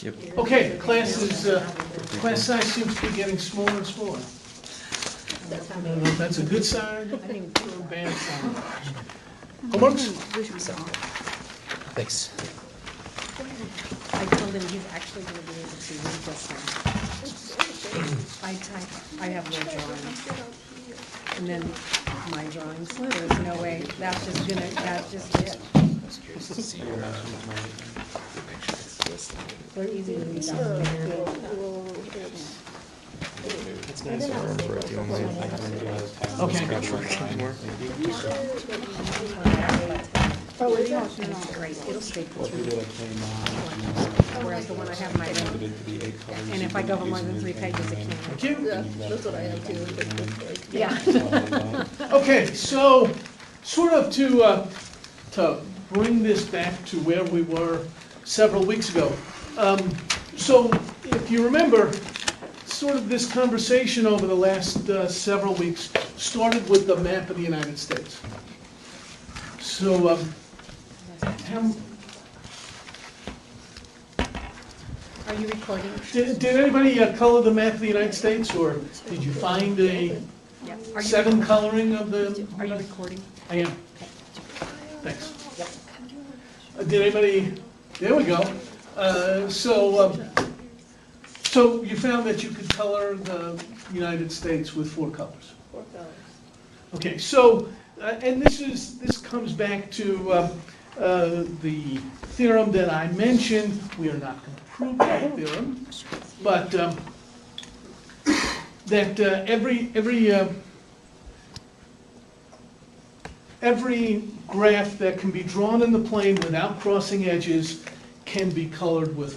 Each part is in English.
Yep. Okay, class size seems to be getting smaller and smaller. I don't know if that's a good sign or a bad sign. Homeworks? Thanks. I told him he's actually gonna be able to read this one. I have your drawings, and then my drawings, there's no way, that's just it. They're easy to read down there. It's nice to remember at the only thing I'm gonna do is have Okay. Oh, it's great, it'll stay put through. Whereas the one I have in my room, and if I go over more than 3 pages, it can't. Thank you. Yeah, that's what I have too. Yeah. Okay, so sort of to bring this back to where we were several weeks ago. So if you remember, sort of this conversation over the last several weeks started with the map of the United States. So Are you recording? did anybody color the map of the United States, or did you find a Yeah. 7 coloring of the? Are you recording? I am. Thanks. Did anybody? There we go. So you found that you could color the United States with 4 colors. 4 colors. Okay. So and this comes back to the theorem that I mentioned. We are not going to prove that theorem, but that every graph that can be drawn in the plane without crossing edges can be colored with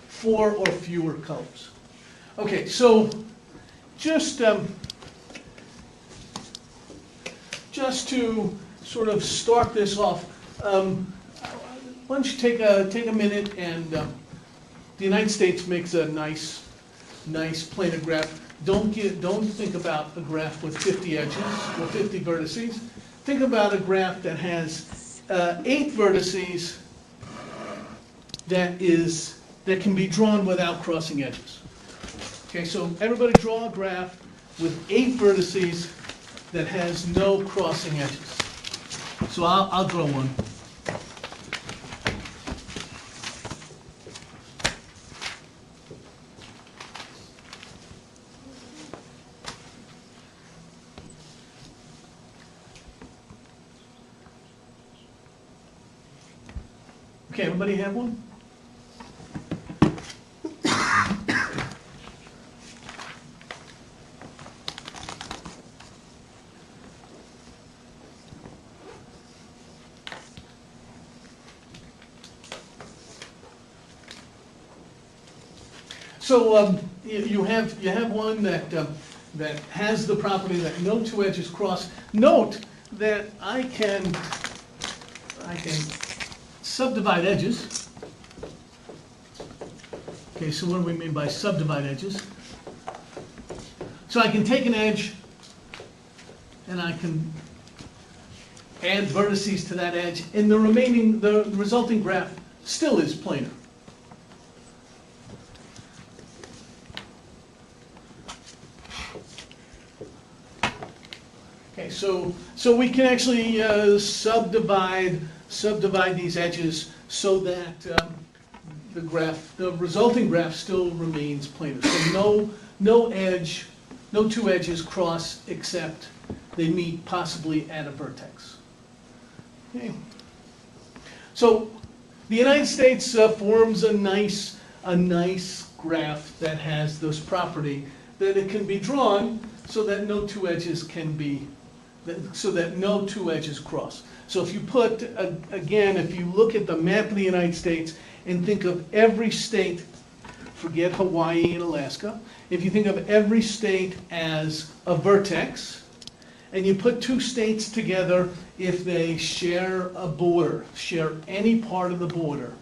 4 or fewer colors. Okay, so just to sort of start this off, why don't you take a minute, and the United States makes a nice planar graph. Don't think about a graph with 50 edges or 50 vertices. Think about a graph that has 8 vertices that can be drawn without crossing edges. Okay, so everybody draw a graph with 8 vertices that has no crossing edges. So I'll draw one. Okay, everybody have one? So you have one that has the property that no 2 edges cross. Note that I can subdivide edges. Okay, so what do we mean by subdivide edges? So I can take an edge and I can add vertices to that edge, and the resulting graph still is planar. Okay, so we can actually subdivide these edges so that the resulting graph still remains planar. So no 2 edges cross except they meet possibly at a vertex. Okay. So the United States forms a nice graph that has this property that it can be drawn so that no 2 edges cross. So if you if you look at the map of the United States and think of every state, forget Hawaii and Alaska, if you think of every state as a vertex, and you put 2 states together, if they share a border, share any part of the border,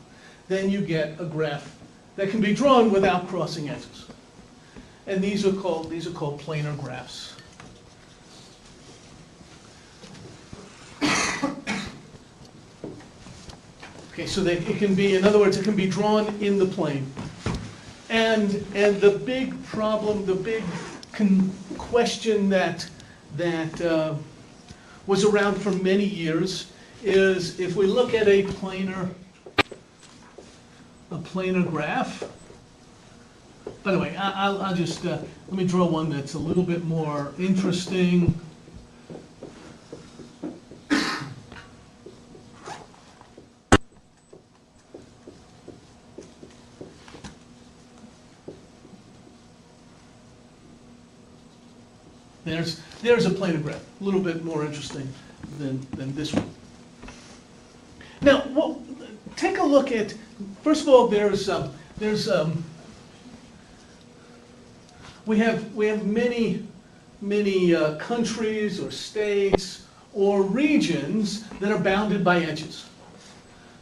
then you get a graph that can be drawn without crossing edges. And these are called planar graphs. Okay, so that it can be, in other words, it can be drawn in the plane. And the big problem, the big question that was around for many years is if we look at a planar graph. By the way, I'll just let me draw one that's a little bit more interesting. There's a planar graph, a little bit more interesting than this one. Now, take a look at, first of all, we have many countries or states or regions that are bounded by edges.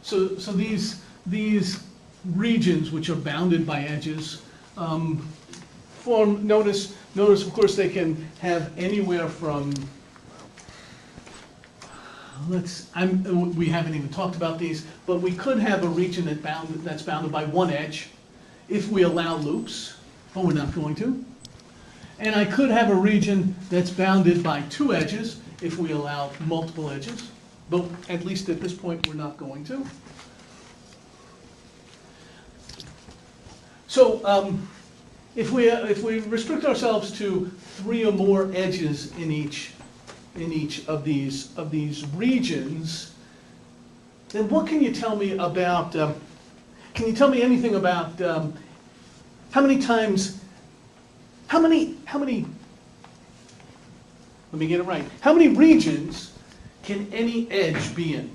So these regions which are bounded by edges form, notice of course they can have anywhere from, we haven't even talked about these, but we could have a region that's bounded by one edge if we allow loops, but we're not going to. And I could have a region that's bounded by two edges if we allow multiple edges, but at least at this point we're not going to. So if we restrict ourselves to 3 or more edges in each of these regions, then what can you tell me about? Can you tell me anything about how many times? How many? Let me get it right. How many regions can any edge be in?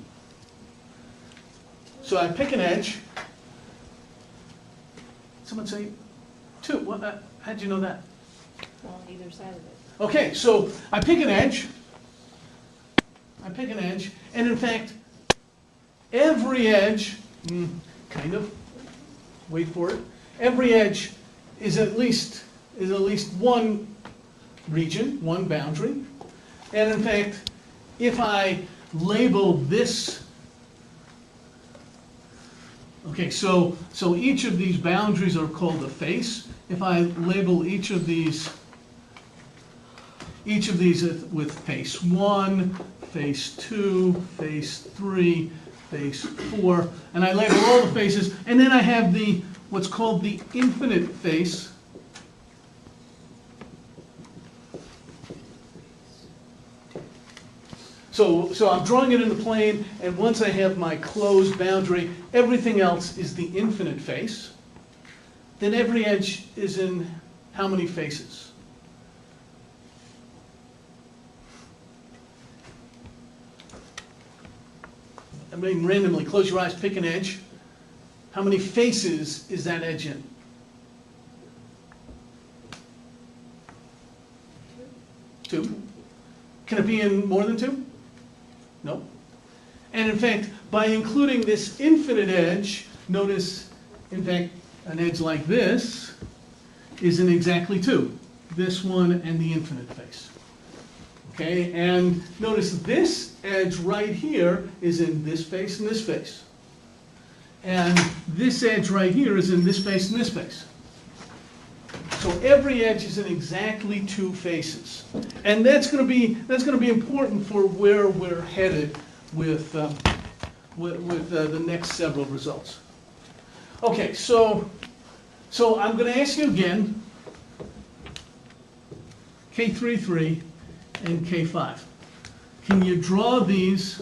So I pick an edge. Someone say 2. How'd you know that? On either side of it. Okay, so I pick an edge, and in fact, every edge, kind of, wait for it, every edge is at least one region, one boundary, and in fact, if I label this, okay, so each of these boundaries are called a face. If I label each of these with face 1, face 2, face 3, face 4, and I label all the faces, and then I have what's called the infinite face. So I'm drawing it in the plane, and once I have my closed boundary, everything else is the infinite face. Then every edge is in how many faces? I mean, randomly, close your eyes, pick an edge. How many faces is that edge in? 2. Can it be in more than 2? No. And in fact, by including this infinite edge, notice, in fact, an edge like this is in exactly 2. This one and the infinite face. Okay, and notice this edge right here is in this face and this face. And this edge right here is in this face and this face. So every edge is in exactly 2 faces. And that's going to be important for where we're headed with the next several results. Okay, so I'm going to ask you again, K33 and K5. Can you draw these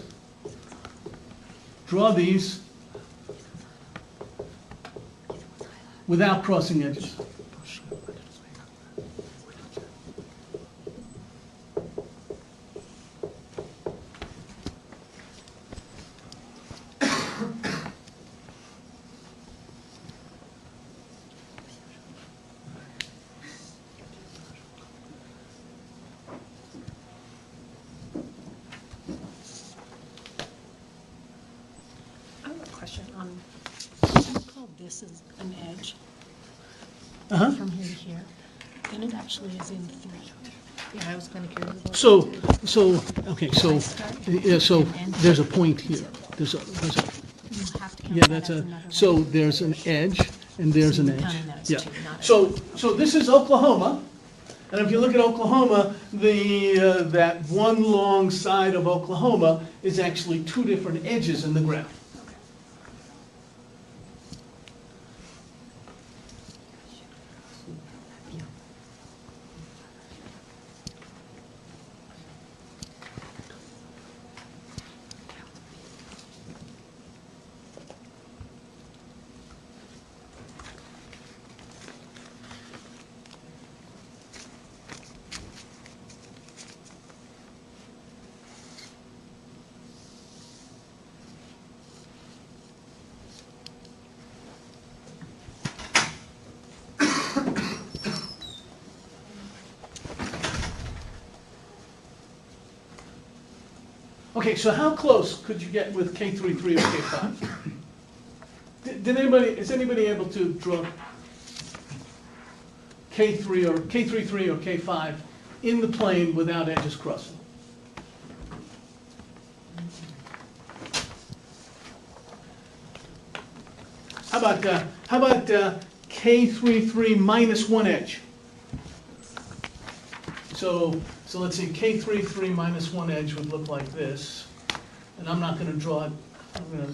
without crossing edges? This is an edge Uh-huh. from here to here, and it actually is in 3. Yeah, I was kind of curious about So that too. okay, so there's a point here. There's a You have to Yeah, that's a, so there's an edge, and there's an edge. Counting that as Yeah. two, not as- So this is Oklahoma, and if you look at Oklahoma, that one long side of Oklahoma is actually two different edges in the graph. Okay, so how close could you get with K33 or K5? Did anybody, is anybody able to draw K3 or K33 or K5 in the plane without edges crossing? How about K33 minus one edge? So let's see, K33 minus one edge would look like this, and I'm not gonna draw it, I'm gonna.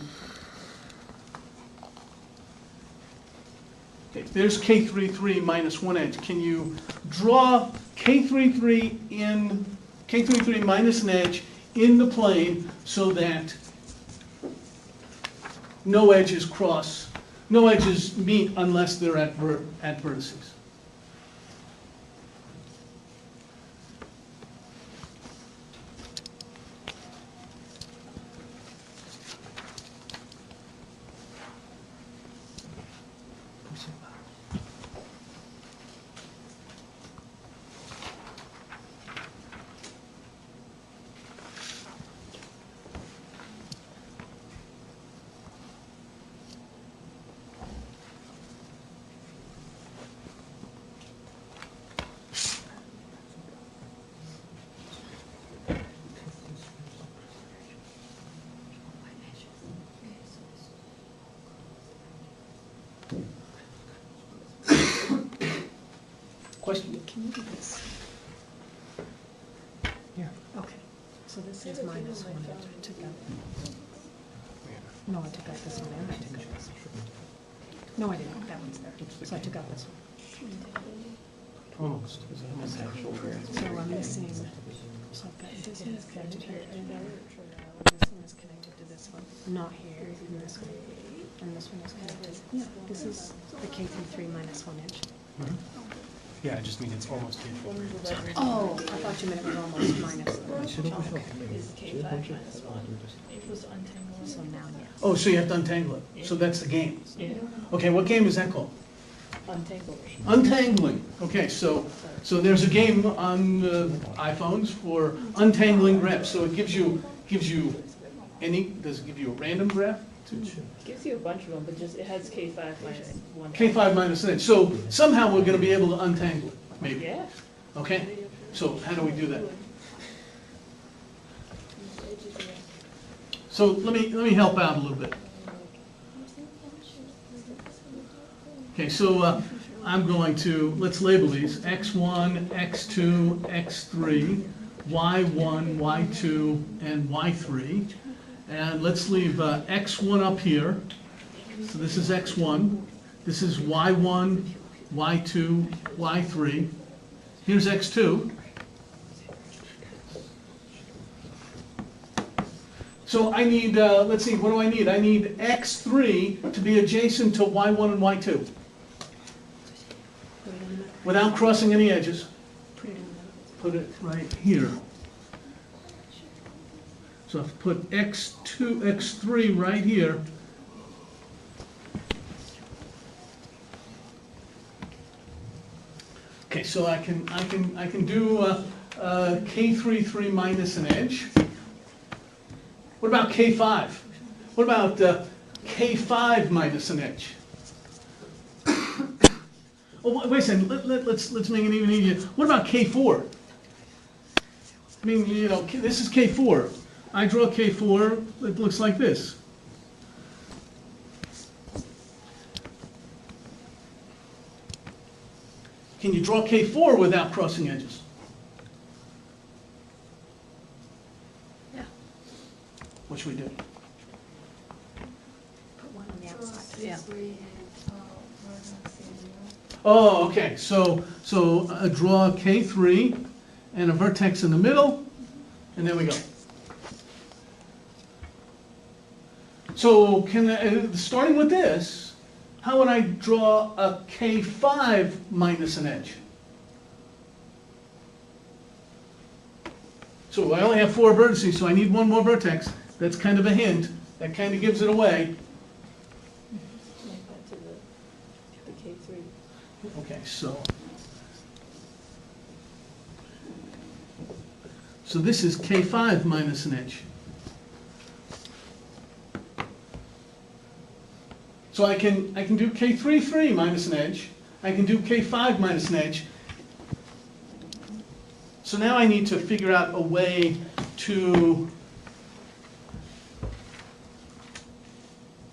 Okay, there's K33 minus one edge. Can you draw K33 minus an edge in the plane so that no edges cross, no edges meet unless they're at vertices? Question? Can you do this? Here, okay. So this is minus one edge. I took out. No, I took out this one and I took out this one. No, I didn't. That one's there. So I took out this one. Almost. Is that almost actual variance? So I'm missing, so I've got, this one is connected here, and this one is connected to this one, not here, and this one, and this one is connected. Yeah, this is the K33 minus one edge. Yeah, I just mean it's almost K4. Oh, I thought you meant it was almost minus. Is K5 minus 1. It was untangled. So now, yes. Oh, so you have to untangle it. So that's the game. Yeah, Okay, what game is that called? untangled. Untangling. Okay, so there's a game on iPhones for untangling graphs. So it gives you any, does it give you a random graph? Gives you a bunch of them, but just, it has K5 minus 1. K5 minus an edge. So somehow we're gonna be able to untangle it, maybe. Yeah. Okay? So how do we do that? So let me help out a little bit. Okay, so I'm going to, let's label these, x1, x2, x3, y1, y2, and y3. And let's leave x1 up here. So this is x1. This is y1, y2, y3. Here's x2. So I need, let's see, what do I need? I need x3 to be adjacent to y1 and y2 without crossing any edges. Put it right here. So I've put x2, x3 right here. Okay, so I can do K33 minus an edge. What about K5? What about K5 minus an edge? Oh, wait a second. Let's make it even easier. What about K4? I mean, you know, this is K4. I draw K4. It looks like this. Can you draw K4 without crossing edges? Yeah. What should we do? Put one on the outside. Yeah. Oh, okay, so draw K3 and a vertex in the middle, and there we go. So starting with this, how would I draw a K5 minus an edge? So I only have 4 vertices, so I need one more vertex. That's kind of a hint. That kind of gives it away. Okay, so this is K5 minus an edge. So I can do K3 minus an edge. I can do K5 minus an edge. So now I need to figure out a way to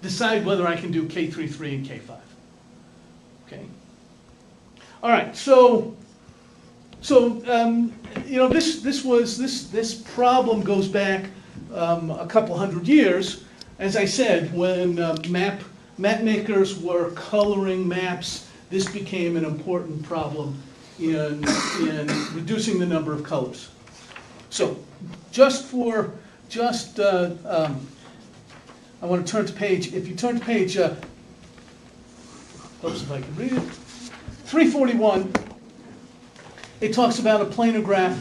decide whether I can do K3 and K5. Okay. All right. So you know, this problem goes back a couple hundred years. As I said, when map makers were coloring maps, this became an important problem in reducing the number of colors. So I want to turn to page, if you turn to page, helps if I can read it, 341, it talks about a planar graph.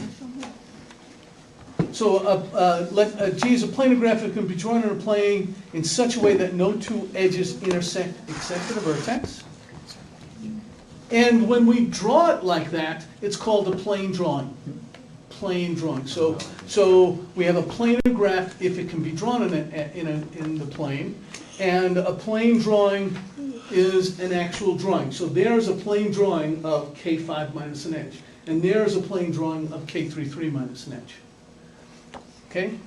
So G is a planar graph that can be drawn on a plane in such a way that no two edges intersect except at a vertex. And when we draw it like that, it's called a plane drawing. Plane drawing. So we have a planar graph if it can be drawn in the plane, and a plane drawing is an actual drawing. So there's a plane drawing of K5 minus an edge, and there's a plane drawing of K3 minus an edge. Okay?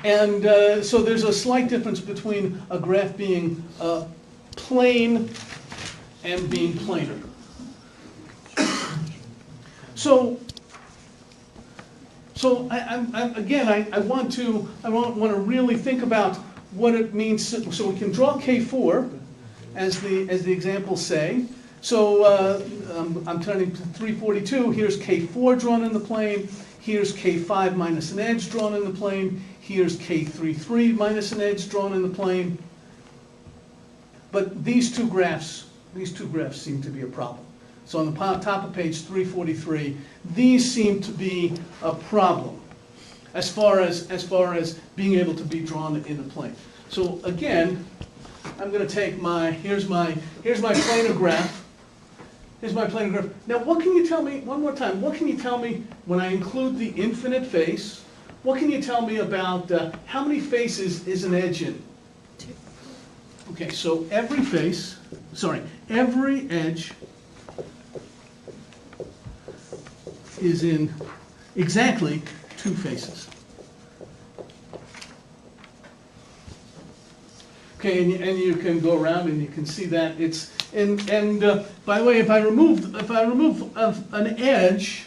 And so there's a slight difference between a graph being plane and being planar. So I want to really think about what it means. So we can draw K4 as the examples say. So I'm turning to 342. Here's K4 drawn in the plane. Here's K5 minus an edge drawn in the plane. Here's K3 minus an edge drawn in the plane. But these two graphs seem to be a problem. So on the top of page 343, these seem to be a problem as far as being able to be drawn in the plane. So again, I'm going to take here's my planar graph. Here's my planar graph. Now, what can you tell me, one more time, what can you tell me when I include the infinite face? What can you tell me about how many faces is an edge in? 2. Okay, so every edge is in exactly 2 faces. Okay, and you can go around and you can see that it's by the way, if I remove an edge,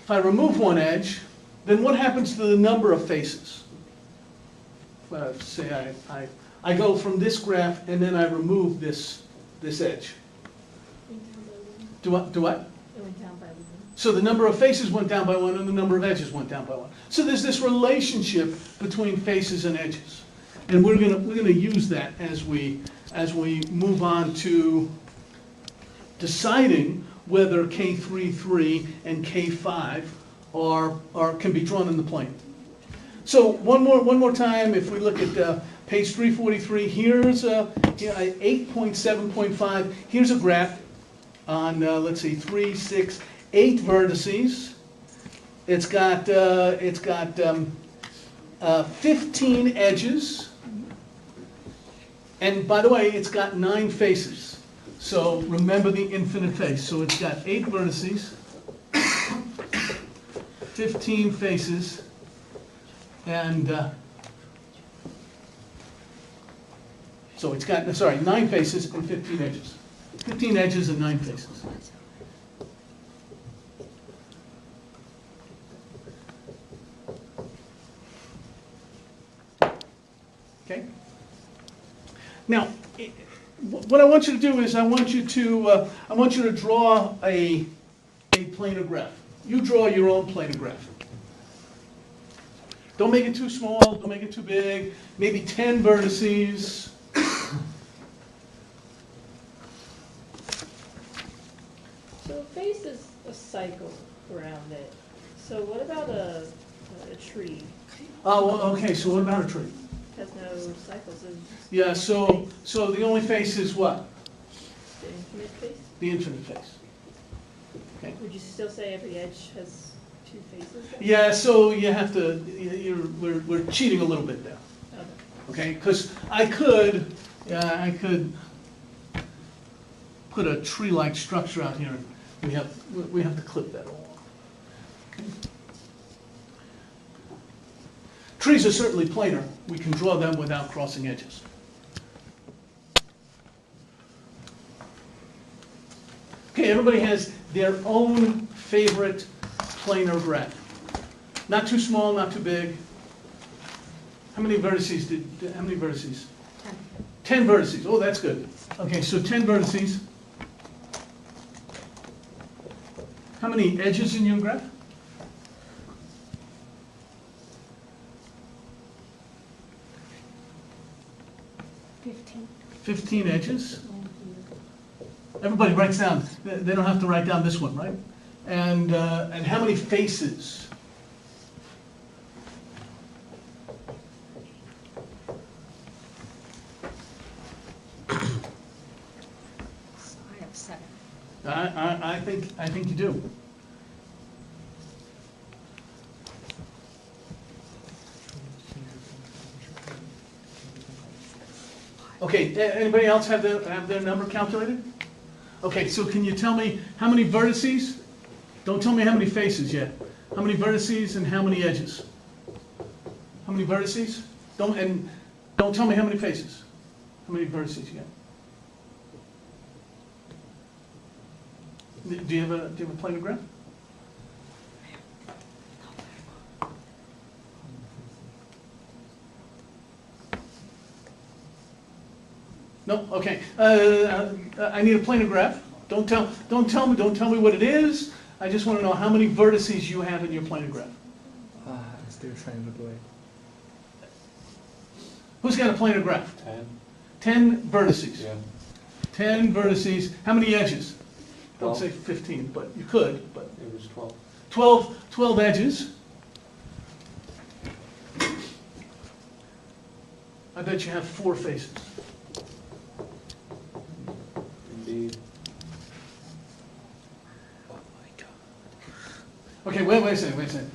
if I remove one edge, then what happens to the number of faces? Say I go from this graph and then I remove this edge. Do what? It went down by 1. So the number of faces went down by 1 and the number of edges went down by 1. So there's this relationship between faces and edges. And we're gonna use that as we move on to deciding whether K3 and K5 can be drawn in the plane. So one more time, if we look at page 343, here's 8.7.5. Here's a graph on let's see, 3, 6, 8 vertices. It's got 15 edges. And by the way, it's got 9 faces. So remember the infinite face. So it's got 8 vertices, 15 faces, and so it's got, 9 faces and 15 edges. 15 edges and 9 faces. Okay? Now, what I want you to do is I want you to draw a planar graph. You draw your own planar graph. Don't make it too small, don't make it too big, maybe 10 vertices. So a face is a cycle around it. So what about a tree? Oh, well, okay, so what about a tree? Has no cycles, it's Yeah, so the only face is what? the infinite face? The infinite face. Okay. Would you still say every edge has two faces? then? Yeah, so you have to, we're cheating a little bit there, Okay. okay? Because I could put a tree-like structure out here, and we have to clip that all. Okay. Trees are certainly planar. We can draw them without crossing edges. Okay, everybody has their own favorite planar graph. Not too small, not too big. How many vertices how many vertices? 10 vertices. Oh, that's good. Okay, so 10 vertices. How many edges in your graph? 15. 15 edges. Everybody writes down. They don't have to write down this one, right? And how many faces? So I have 7. I think you do. Okay, anybody else have their number calculated? Okay, so can you tell me how many vertices? Don't tell me how many faces yet. How many vertices and how many edges? How many vertices? Don't tell me how many faces. How many vertices you got? Do you have a planar graph? No, okay. I need a planar graph. Don't tell me what it is. I just want to know how many vertices you have in your planar graph. It's still trying to do it. Who's got a planar graph? 10. 10 vertices. Yeah. 10 vertices. How many edges? Don't 12. say 15, but you could. But It was 12. 12 edges. I bet you have 4 faces. Indeed. Oh my god. Okay, wait a second.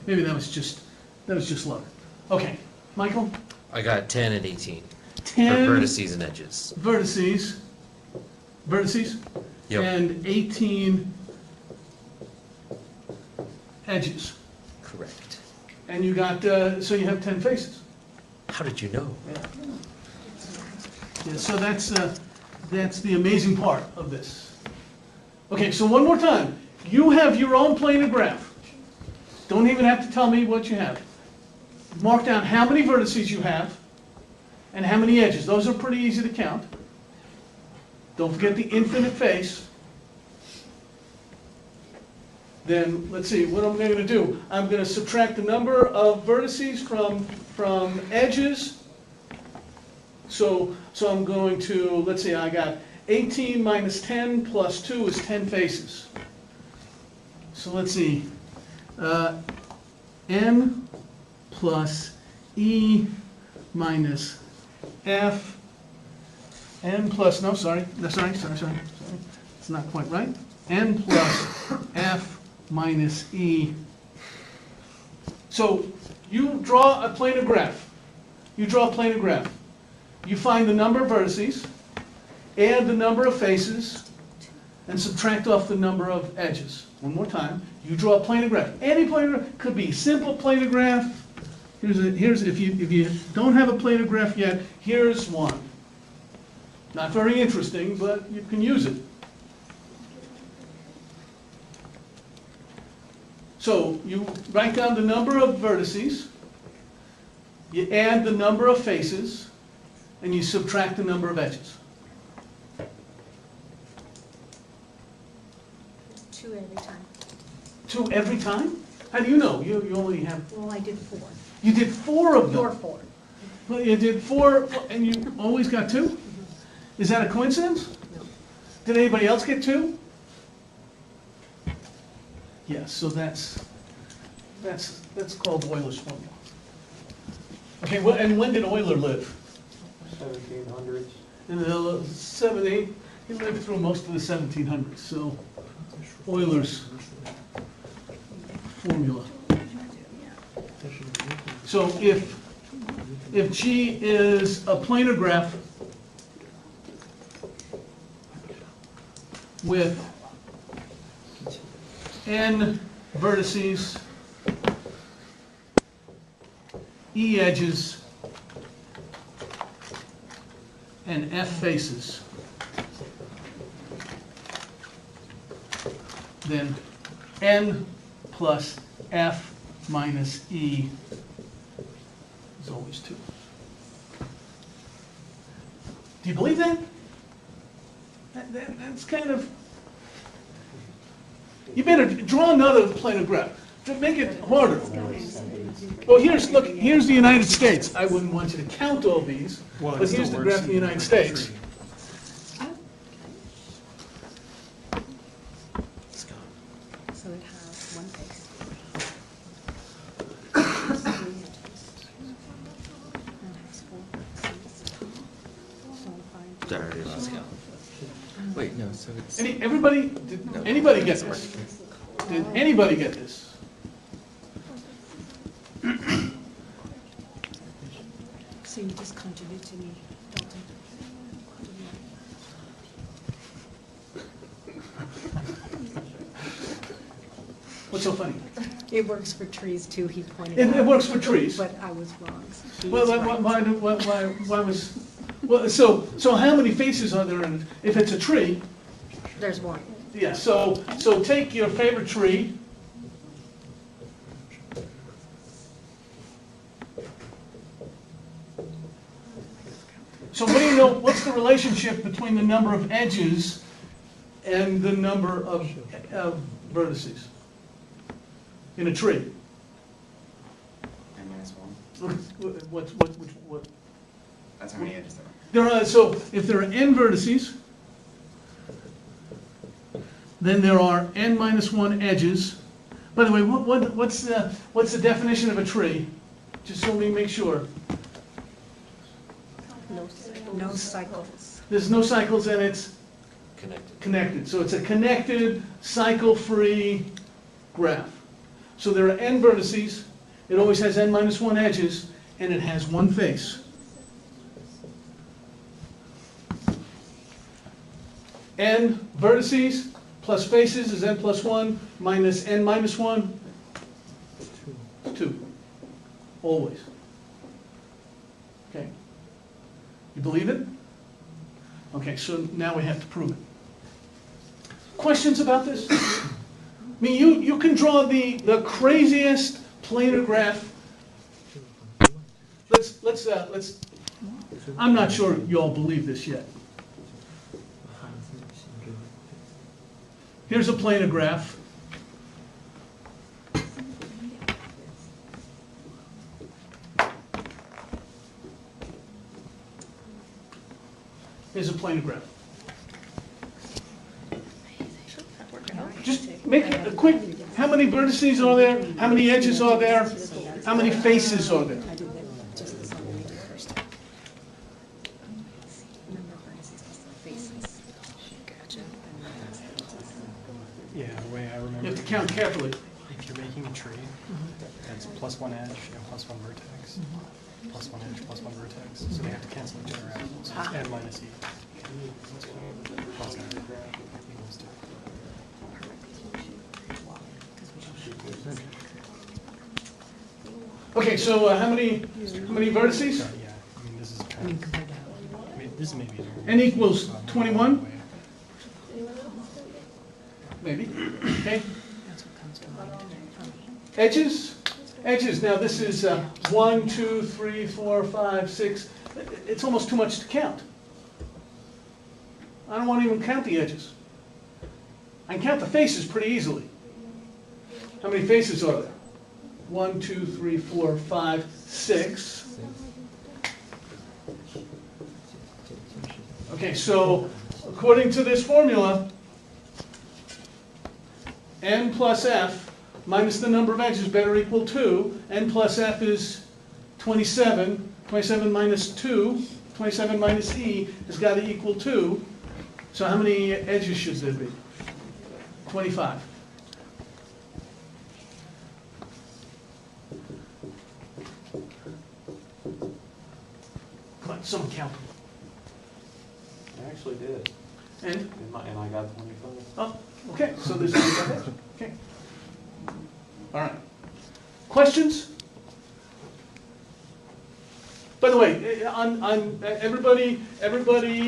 Maybe that was just luck. Okay, Michael? I got 10 and 18 for 10 vertices and edges. vertices, Yep. and 18 edges. Correct. And you got, so you have 10 faces. How did you know? Yeah, so that's the amazing part of this. Okay, so one more time. You have your own planar graph. Don't even have to tell me what you have. Mark down how many vertices you have and how many edges. Those are pretty easy to count. Don't forget the infinite face. Then, let's see, what am I going to do? I'm going to subtract the number of vertices from edges. So I'm going to, let's see, I got 18 minus 10 plus 2 is 10 faces. So let's see, n plus e minus f, n plus, no, sorry, it's not quite right. N plus f minus e. So you draw a planar graph. You find the number of vertices, add the number of faces, and subtract off the number of edges. One more time. You draw a planar graph. Any planar graph could be simple planar graph. Here's if you don't have a planar graph yet, here's one. Not very interesting, but you can use it. So you write down the number of vertices, you add the number of faces, and you subtract the number of edges. 2 every time. 2 every time? How do you know? You only have, Well, I did 4. you did 4 of them. Your 4. Well, you did 4, and you always got 2? Is that a coincidence? No. Did anybody else get 2? Yes, so that's called Euler's formula. Okay, well, and when did Euler live? 1700s. In the 8, he lived through most of the 1700s, so Euler's formula. So if G is a planar graph with n vertices, E edges, and F faces, then N plus F minus E is always 2. Do you believe that? That's kind of... You better draw another planar graph. To make it harder. Well, here's the United States. I wouldn't want you to count all these, but here's the graph of the United States. So it has 1 face. And it has 4 faces. So if I- Sorry, lost count. Wait, no, so it's. Did anybody get this? Did anybody get this? So you just contribute to me, Dalton. What's so funny? It works for trees too, he pointed It out. works for trees. But I was wrong. He Well, is right. why was... Well, so how many faces are there in... If it's a tree, There's 1. yeah, so take your favorite tree. So what do you know, what's the relationship between the number of edges and the number of vertices in a tree? N minus 1. What? That's how many edges there are. There are, so if there are n vertices, then there are n minus 1 edges. By the way, what's the definition of a tree? Just so we make sure. No cycles. There's no cycles and it's Connected. connected. So it's a connected, cycle-free graph. So there are n vertices, it always has n minus 1 edges, and it has 1 face. N vertices plus faces is n plus 1 minus n minus 1, 2. Always. Okay. You believe it? Okay, so now we have to prove it. Questions about this? I mean, you can draw the craziest planar graph. Let's I'm not sure you all believe this yet. Here's a planar graph. Here's a planar graph. Just make it a quick, how many vertices are there? How many edges are there? How many faces are there? I did that just the same way you did first. Number of vertices plus the faces. Gotcha. Yeah, the way I You remember, have to count carefully. if you're making a tree, that's plus 1 edge and plus 1 vertex, plus 1 edge, plus 1 vertex, so they have to cancel each other out. So it's n minus e. Plus n equals 2. Okay, so how many vertices? So, yeah, I mean, this is I kind mean, of, compared to I mean, this This may be. N equals 21? Anyone else? Maybe, okay. That's what comes to mind for me. Edges? Edges, now this is 1, 2, 3, 4, 5, 6. It's almost too much to count. I don't want to even count the edges. I can count the faces pretty easily. How many faces are there? 1, 2, 3, 4, 5, 6. Okay, so according to this formula, n plus f minus the number of edges better equal 2. N plus f is 27. 27 minus 2, 27 minus e has got to equal 2. So how many edges should there be? 25. Come on, someone count them. I actually did, And, and I got 25. oh, okay, so there's 25 edges. Okay. All right. Questions? By the way, on everybody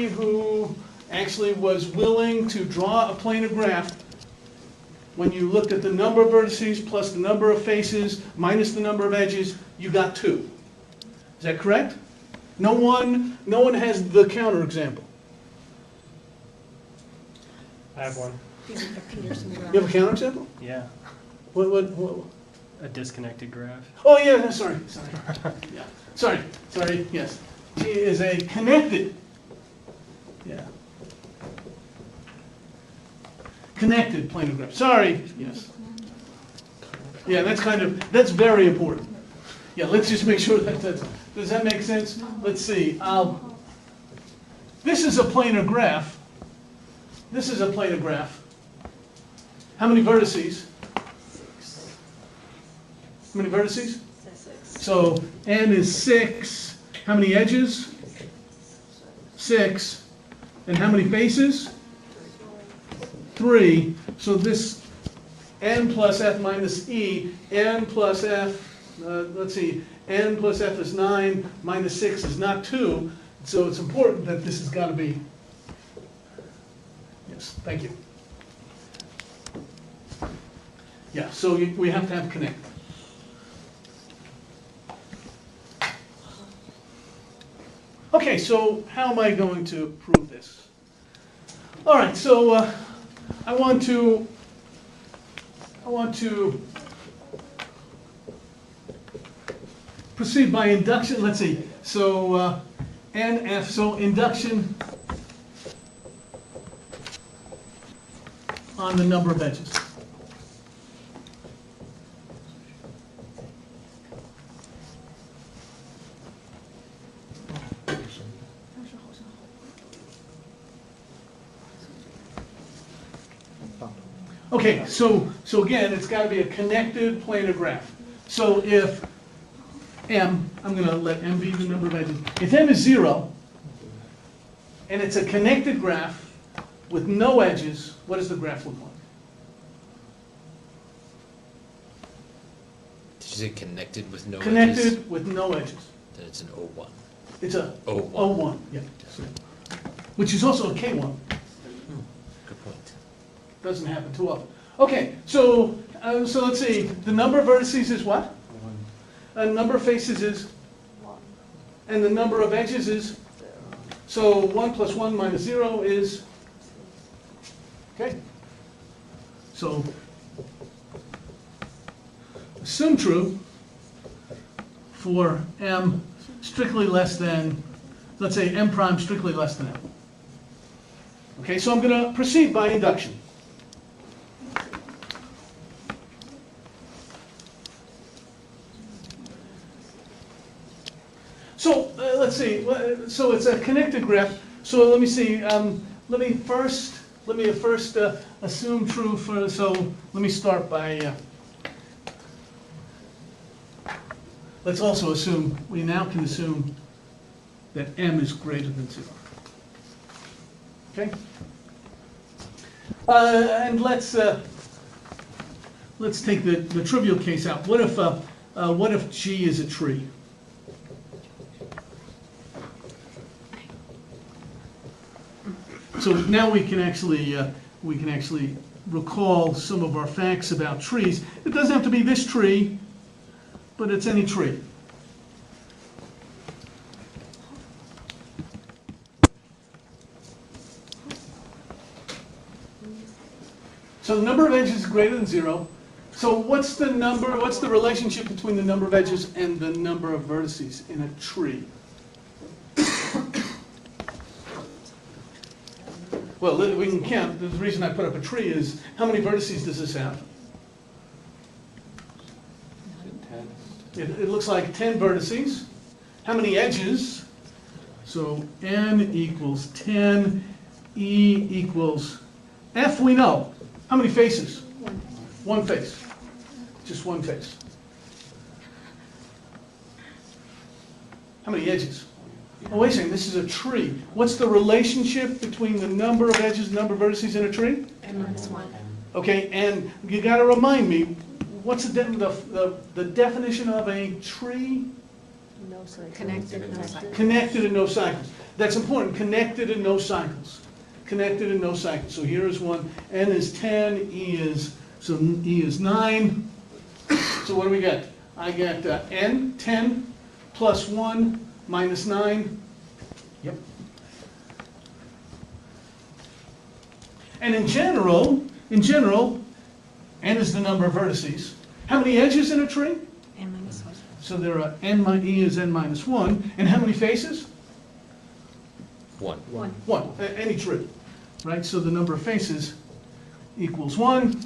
who actually was willing to draw a planar graph, when you looked at the number of vertices plus the number of faces minus the number of edges, you got 2. Is that correct? No one has the counterexample. I have one. These are Peterson graphs. You have a counterexample? Yeah. What? A disconnected graph. Oh yeah, sorry. Yeah, sorry, yes. G is a connected, yeah. Connected planar graph, sorry, yes. Yeah, that's very important. Yeah, let's just make sure does that make sense? Let's see, this is a planar graph. This is a planar graph. How many vertices? How many vertices? 6. So n is 6. How many edges? 6. And how many faces? 3. So this n plus f minus e, n plus f, let's see, n plus f is 9, minus 6 is not 2. So it's important that this has got to be, yes, thank you. Yeah, so we have to have connect. Okay, so how am I going to prove this? All right, so I want to proceed by induction. Let's see. So NF. So induction on the number of edges. Okay, so again, it's got to be a connected planar graph. So if m, I'm going to let m be the number of edges. If m is 0, and it's a connected graph with no edges, what does the graph look like? Did you say connected with no edges? Connected with no edges. Then it's an O1. It's a O1. O1, yeah. Which is also a K1. Good point. Doesn't happen too often. Okay, so let's see. The number of vertices is what? 1. And number of faces is? 1. And the number of edges is? 0. So 1 plus 1 minus 0 is? Okay. So assume true for m strictly less than, let's say m prime strictly less than m. Okay, so I'm going to proceed by induction. So let's see. So it's a connected graph. So let me see. Let me first assume true for. So let me start by. Let's also assume we now can assume that m is greater than 0. Okay. And let's take the trivial case out. What if G is a tree? So now we can actually recall some of our facts about trees. It doesn't have to be this tree, but it's any tree. So the number of edges is greater than 0. So what's the relationship between the number of edges and the number of vertices in a tree? Well, we can count. The reason I put up a tree is, how many vertices does this have? It looks like 10 vertices. How many edges? So n equals 10, e equals f, we know. How many faces? One face. Just one face. How many edges? Oh, wait a second, this is a tree. What's the relationship between the number of edges and number of vertices in a tree? N minus 1. Okay, and you gotta remind me, what's the definition of a tree? No cycle. Connected, no cycle. Connected and no cycles. That's important, connected and no cycles. Connected and no cycles. So here is one, n is 10, e is 9. So what do we get? I get n, 10, plus 1, minus 9. Yep. And in general, n is the number of vertices. How many edges in a tree? N minus 1. So there are e is n minus 1. And how many faces? 1. 1. 1, any tree, right? So the number of faces equals 1.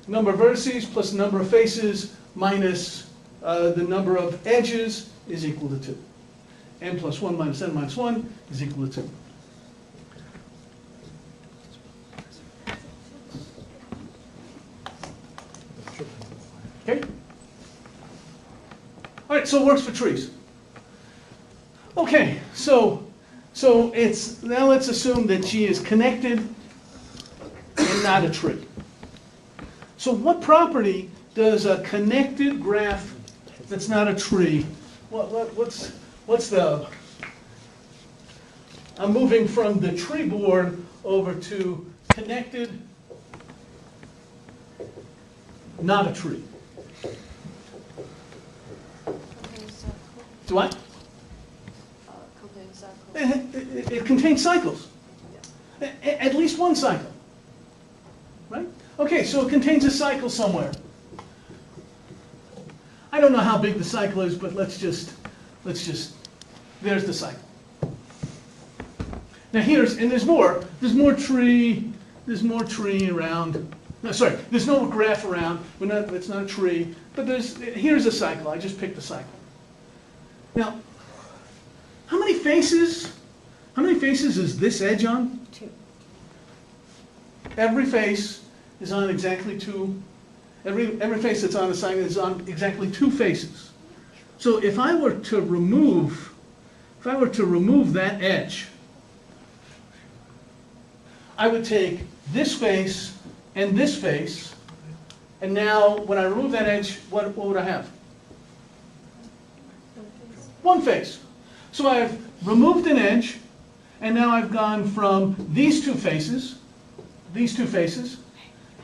Number of vertices plus the number of faces minus the number of edges is equal to 2. n plus 1 minus n minus 1 is equal to 2. Okay? All right, so it works for trees. Okay, so it's, now let's assume that G is connected and not a tree. So what property does a connected graph that's not a tree, what's the, I'm moving from the tree board over to connected, not a tree. Do I? It contains cycles. At least one cycle. Right? Okay, so it contains a cycle somewhere. I don't know how big the cycle is, but let's just, there's the cycle. Now there's more tree around. No, sorry, there's no graph around. It's not a tree, but here's a cycle. I just picked a cycle. Now, how many faces is this edge on? 2. Every face is on exactly 2. Every face that's on a cycle is on exactly 2 faces. So if I were to remove that edge, I would take this face, and now when I remove that edge, what would I have? One face. So I've removed an edge, and now I've gone from these two faces,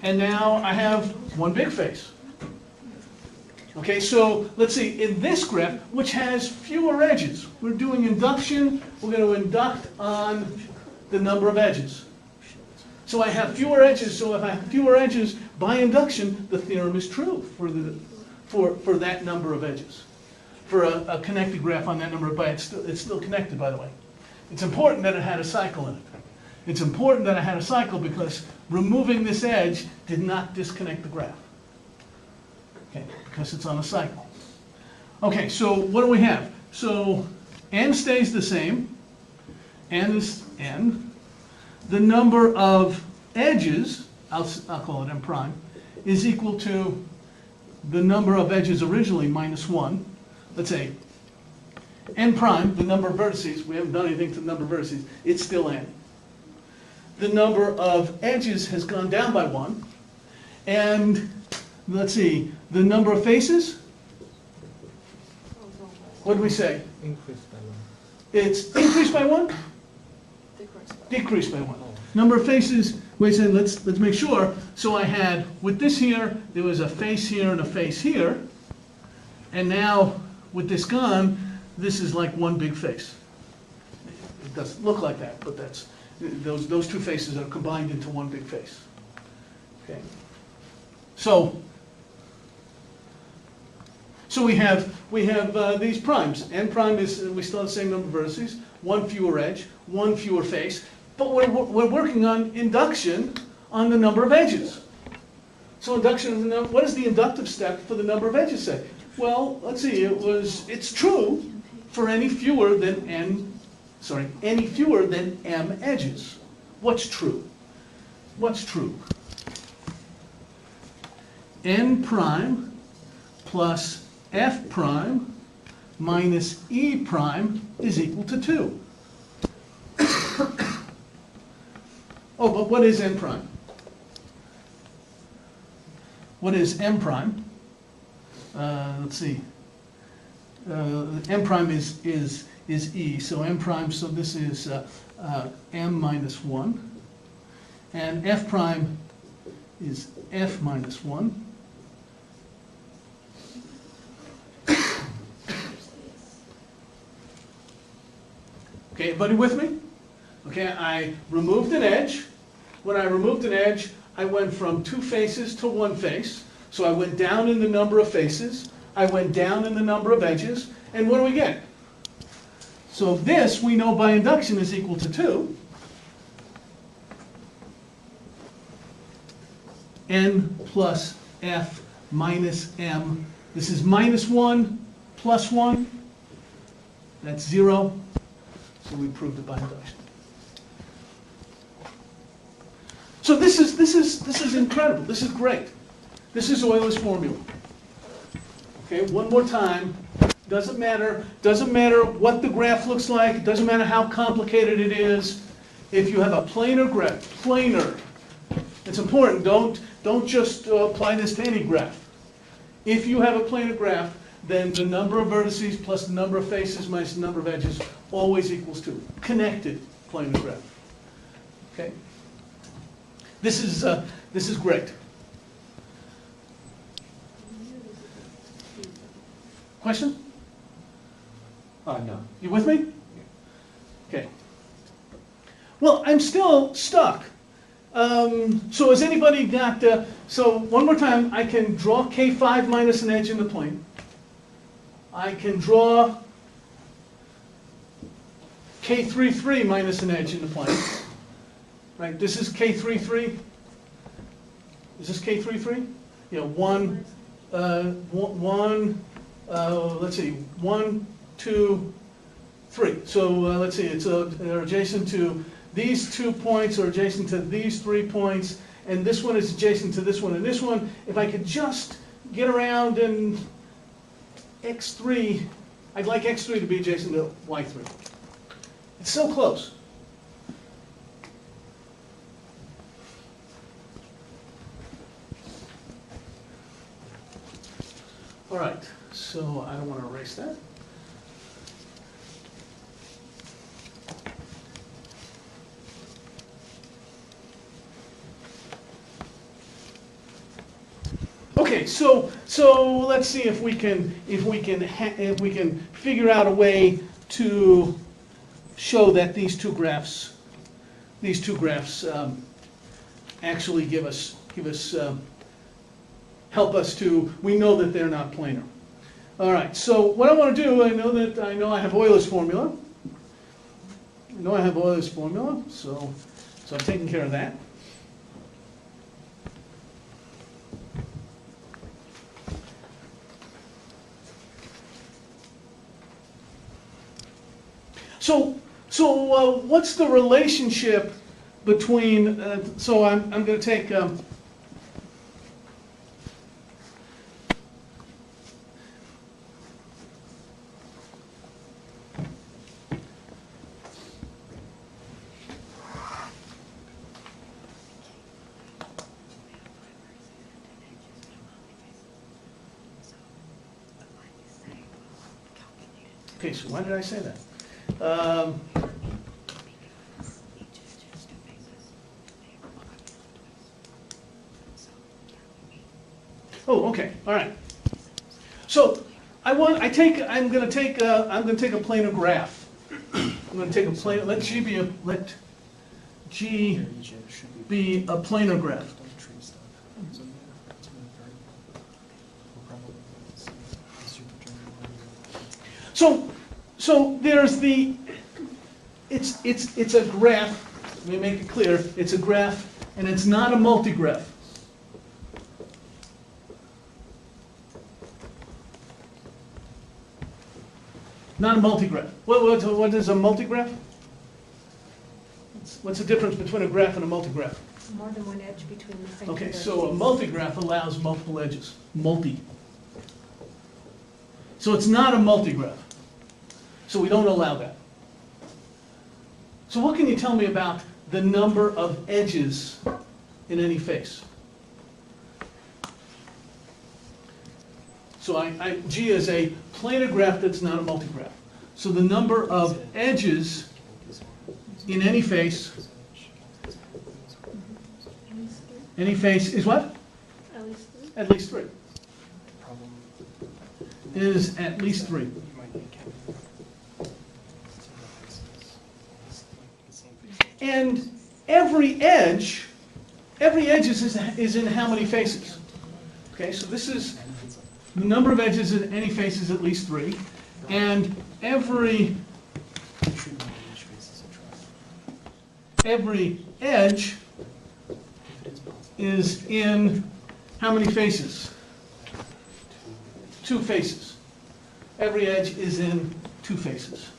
and now I have one big face. Okay, so let's see, in this graph, which has fewer edges, we're doing induction, we're going to induct on the number of edges. So I have fewer edges, so if I have fewer edges by induction, the theorem is true for that number of edges. For a connected graph on that number, but it's still connected, by the way. It's important that it had a cycle in it. It's important that it had a cycle because removing this edge did not disconnect the graph. Okay, because it's on a cycle. Okay, so what do we have? So n stays the same. N is n. The number of edges, I'll call it m prime, is equal to the number of edges originally minus 1. Let's say n prime, the number of vertices, we haven't done anything to the number of vertices, it's still n. The number of edges has gone down by 1. And let's see, the number of faces, what do we say? Increased by 1. It's increased by 1? Decrease by 1. Number of faces, wait a second, let's make sure. So I had, with this here, there was a face here and a face here. And now, with this gone, this is like one big face. It doesn't look like that, but that's, those two faces are combined into one big face. Okay. So we have these primes. N prime is, we still have the same number of vertices, one fewer edge, one fewer face, but we're working on induction on the number of edges. So induction of the number, what does the inductive step for the number of edges say? Well, let's see, it's true for any fewer than m edges. What's true? What's true? N prime plus F prime minus E prime is equal to 2. Oh, but what is N prime? What is M prime? Let's see. M prime is E, so M prime, so this is M minus 1. And F prime is F minus 1. Okay, everybody with me? Okay, I removed an edge. When I removed an edge, I went from two faces to one face. So I went down in the number of faces. I went down in the number of edges. And what do we get? So this, we know by induction, is equal to 2. N plus F minus M. This is minus 1 plus 1. That's 0. So we proved it by induction. So this is incredible. This is great. This is Euler's formula. Okay, one more time. Doesn't matter what the graph looks like. It doesn't matter how complicated it is. If you have a planar graph, planar. It's important. Don't just apply this to any graph. If you have a planar graph, then the number of vertices plus the number of faces minus the number of edges always equals 2. Connected planar graph. Okay. This is great. Question? No. You with me? Okay. Well, I'm still stuck. So has anybody got, so one more time, I can draw K5 minus an edge in the plane. I can draw K33 minus an edge in the plane. Right, this is K33. Is this K33? Yeah, let's see, 1, 2, 3. So let's see, they're adjacent to these 2 points, or adjacent to these 3 points, and this one is adjacent to this one and this one. If I could just get around and X3, I'd like X3 to be adjacent to Y3. It's so close. All right, so I don't want to erase that. Okay, so let's see if we can figure out a way to show that these two graphs actually help us to, we know that they're not planar. All right, so what I want to do, I know I have Euler's formula. So I've taken care of that. So what's the relationship between, so I'm going to take, okay, so why did I say that? Oh, okay, all right. So I'm gonna take a planar graph. I'm gonna take a planar, let G be a planar graph. So there's it's a graph, let me make it clear, it's a graph and it's not a multigraph. Not a multigraph. What is a multigraph? What's the difference between a graph and a multigraph? More than one edge between the same. Okay, so a multigraph allows multiple edges. Multi. So it's not a multigraph. So we don't allow that. So what can you tell me about the number of edges in any face? So G is a planar graph that's not a multigraph. So the number of edges in any face is what? At least three. At least 3. Is at least 3. And every edge is in how many faces? Okay, so this is the number of edges in any face is at least 3, and every edge is in how many faces? 2 faces. Every edge is in 2 faces.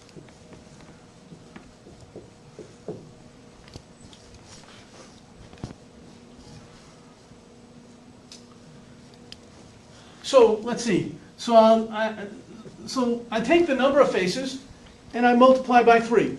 So let's see. So I take the number of faces and I multiply by 3.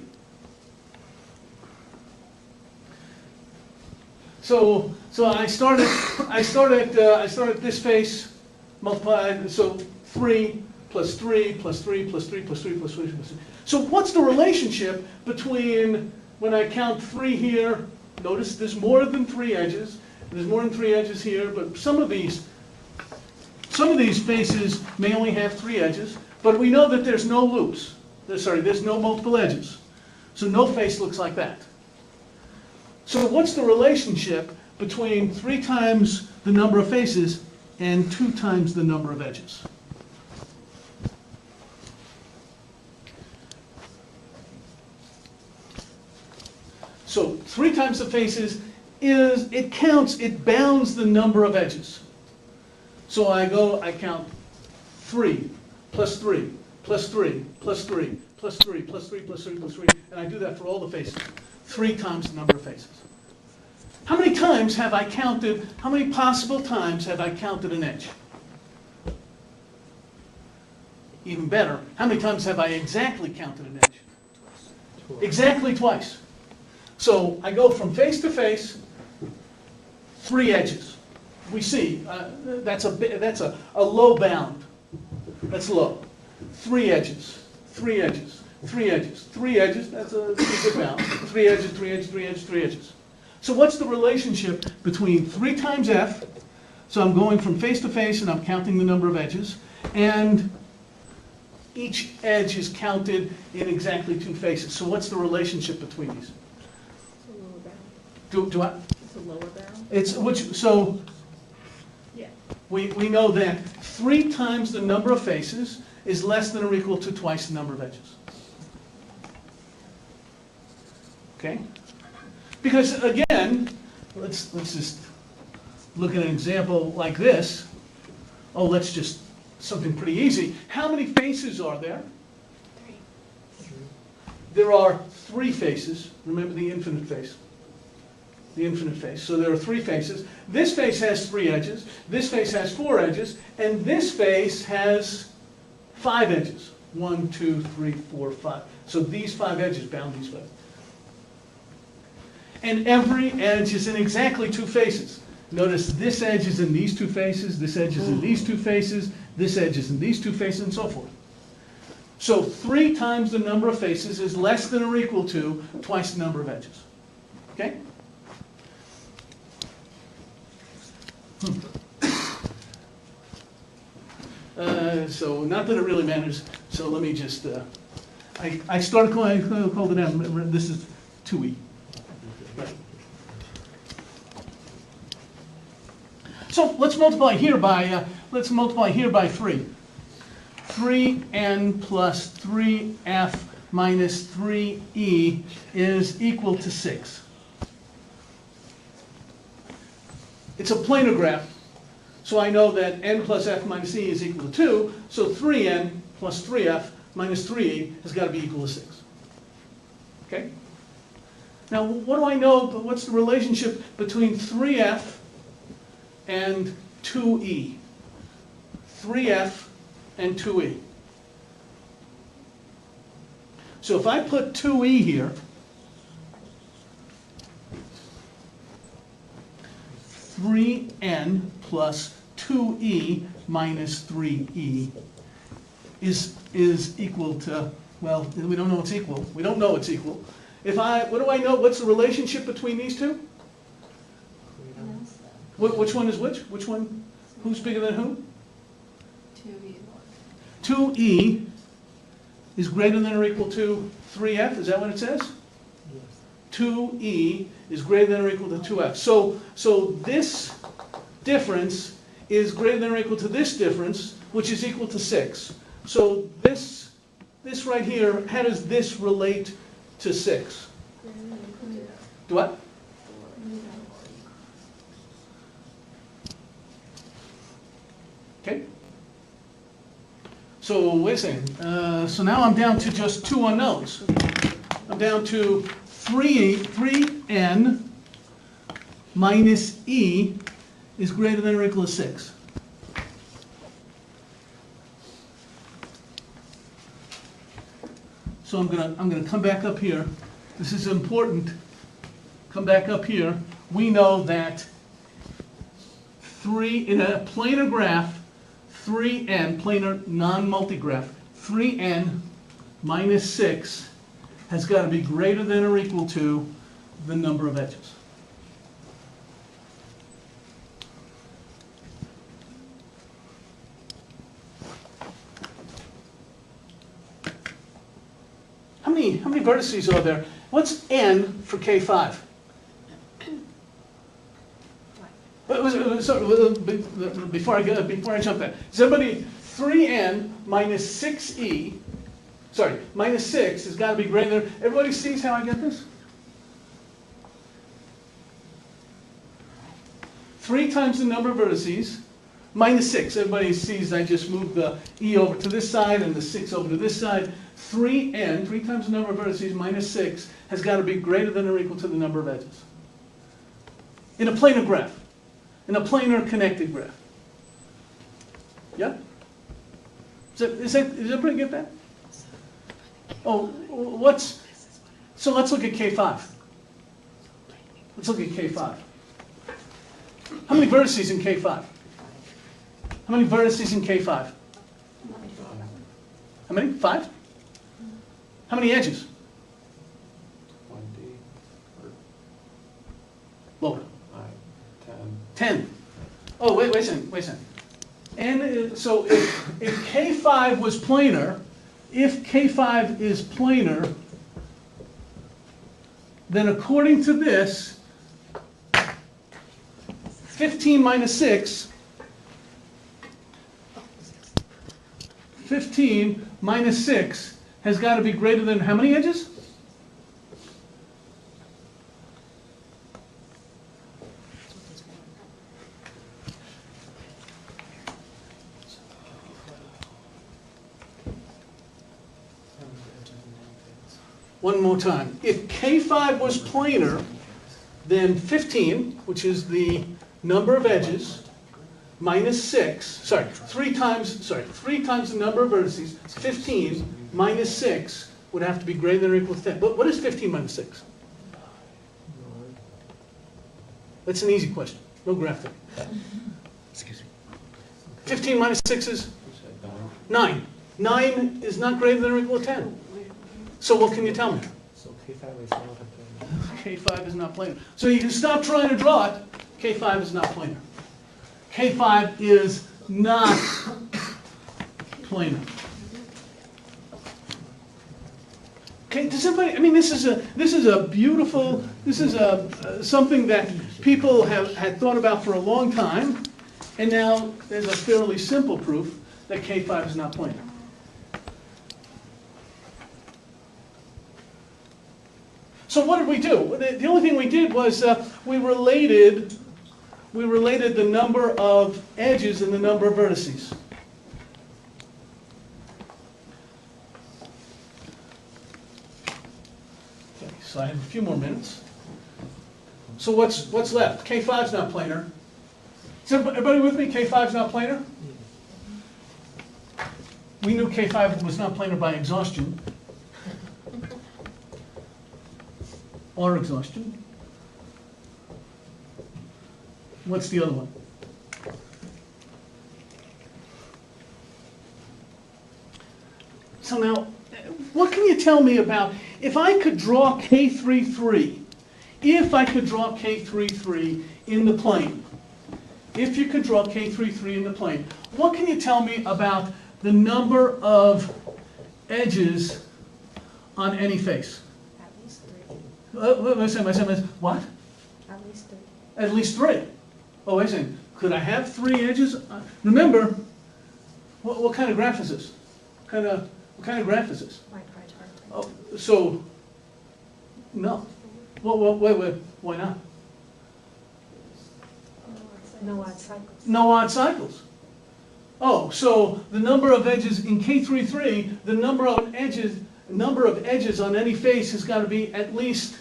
So I start at this face, multiply, so 3 plus 3 plus 3 plus 3 plus 3 plus 3 plus 3. So what's the relationship between when I count 3 here? Notice there's more than 3 edges. There's more than 3 edges here, but some of these faces may only have 3 edges, but we know that there's no loops. There's no multiple edges. So no face looks like that. So what's the relationship between 3 times the number of faces and 2 times the number of edges? So 3 times the faces it bounds the number of edges. So I count 3 plus 3 plus 3 plus 3 plus 3 plus 3 plus 3 plus 3, and I do that for all the faces. 3 times the number of faces. How many possible times have I counted an edge? Even better, how many times have I exactly counted an edge? Exactly twice. So I go from face to face, 3 edges. We see, that's a low bound. That's low. 3 edges, 3 edges, 3 edges, 3 edges, that's a good bound. 3 edges, 3 edges, 3 edges, 3 edges. So what's the relationship between 3 times f, so I'm going from face to face and I'm counting the number of edges, and each edge is counted in exactly 2 faces. So what's the relationship between these? It's a lower bound. Do what? It's a lower bound. So Yeah. we know that 3 times the number of faces is less than or equal to twice the number of edges. Okay? Because again, let's just look at an example like this. Oh, let's just, something pretty easy. How many faces are there? 3. There are 3 faces. Remember the infinite face. The infinite face. So there are 3 faces. This face has 3 edges. This face has 4 edges. And this face has 5 edges. 1, 2, 3, 4, 5. So these 5 edges bound these ways. And every edge is in exactly 2 faces. Notice this edge is in these 2 faces, this edge is in these 2 faces, this edge is in these 2 faces, and so forth. So 3 times the number of faces is less than or equal to twice the number of edges. Okay? So not that it really matters, so let me just, I started calling, I called it M, this is 2E. Right. So let's multiply here by 3. 3n plus 3f minus 3e is equal to 6. It's a planar graph, so I know that n plus f minus e is equal to 2, so 3n plus 3f minus 3e has got to be equal to 6. Okay? Now, what do I know, what's the relationship between 3f and 2e? 3f and 2e. So if I put 2e here, 3n plus 2e minus 3e is equal to, well, we don't know it's equal. We don't know it's equal. What do I know? What's the relationship between these two? Which one is which? Which one? Who's bigger than who? 2e is greater than or equal to 3f. Is that what it says? 2e is greater than or equal to 2f. So this difference is greater than or equal to this difference, which is equal to 6. So this right here, how does this relate to 6? Do what? Okay. So wait a second. So now I'm down to just two unknowns. I'm down to 3n minus e is greater than or equal to 6. So I'm gonna come back up here. This is important. Come back up here. We know that in a planar graph, 3n, planar non-multigraph, 3n minus 6 has got to be greater than or equal to the number of edges. How many vertices are there? What's n for K5? Before I jump there, is everybody 3n minus 6e? Sorry, minus 6 has got to be greater than. Everybody sees how I get this? 3 times the number of vertices minus 6. Everybody sees I just moved the e over to this side and the 6 over to this side. 3n, 3 times the number of vertices minus 6, has got to be greater than or equal to the number of edges. In a planar graph. In a planar connected graph. Yeah? Does everybody get that? Oh, so let's look at K5. Let's look at K5. How many vertices in K5? How many vertices in K5? How many? 5? How many edges? 20. Lower. 10. 10. Oh, wait a second. And so if K5 was planar, if K5 is planar, then according to this, 15 minus 6, 15 minus 6 has got to be greater than how many edges? One more time. If K5 was planar, then 15, which is the number of edges, minus 3 times the number of vertices, 15 minus 6 would have to be greater than or equal to 10. But what is 15 minus 6? That's an easy question. No graph there. Excuse me. 15 minus 6 is 9. 9 is not greater than or equal to 10. So what can you tell me? So K5 is not a planar. K5 is not planar. So you can stop trying to draw it. K5 is not planar. K5 is not planar. Okay, does everybody, I mean, this is a beautiful, this is something that people had thought about for a long time, and now there's a fairly simple proof that K5 is not planar. So what did we do? The only thing we did was we related the number of edges and the number of vertices. Okay, so I have a few more minutes. So what's left? K5 is not planar. Is everybody with me? K5 is not planar? We knew K5 was not planar by exhaustion. Or exhaustion. What's the other one? So now, what can you tell me about, if I could draw K33, if I could draw K33 in the plane, if you could draw K33 in the plane, what can you tell me about the number of edges on any face? At least 3. What? At least 3. At least 3. Oh, wait a second. Could I have 3 edges? Remember, what kind of graph is this? What kind of graph is this? Oh, so, no. Well, wait, why not? No odd cycles. No odd cycles. Oh, so the number of edges in K33, the number of edges on any face has got to be at least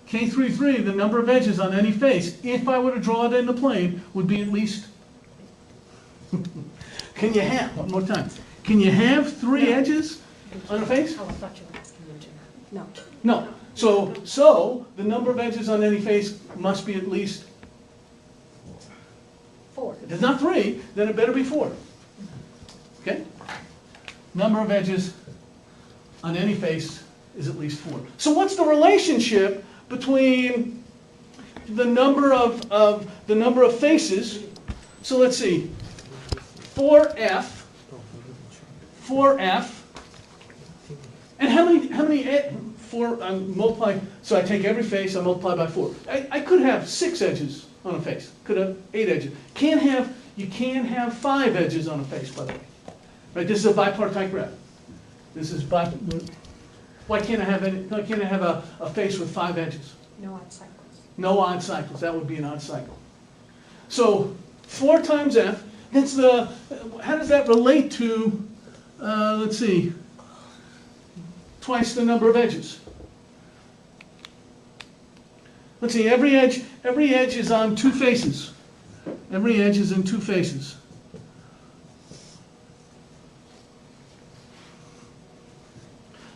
K33, the number of edges on any face, if I were to draw it in the plane, would be at least. Can you have, one more time, can you have 3 edges on a face? Oh, I thought you were asking them to. No. No. So the number of edges on any face must be at least, 4. if it's not 3, then it better be 4. Okay? Number of edges on any face is at least 4. So what's the relationship between the number of faces? So let's see, 4F, and how many 4, multiply, so I take every face, I multiply by 4. I could have 6 edges on a face, could have 8 edges. You can't have 5 edges on a face, by the way. Right, this is a bipartite graph. This is why can't I have a face with 5 edges? No odd cycles. No odd cycles, that would be an odd cycle. So 4 times F, that's how does that relate to, let's see, twice the number of edges? Let's see, every edge is on 2 faces. Every edge is in 2 faces.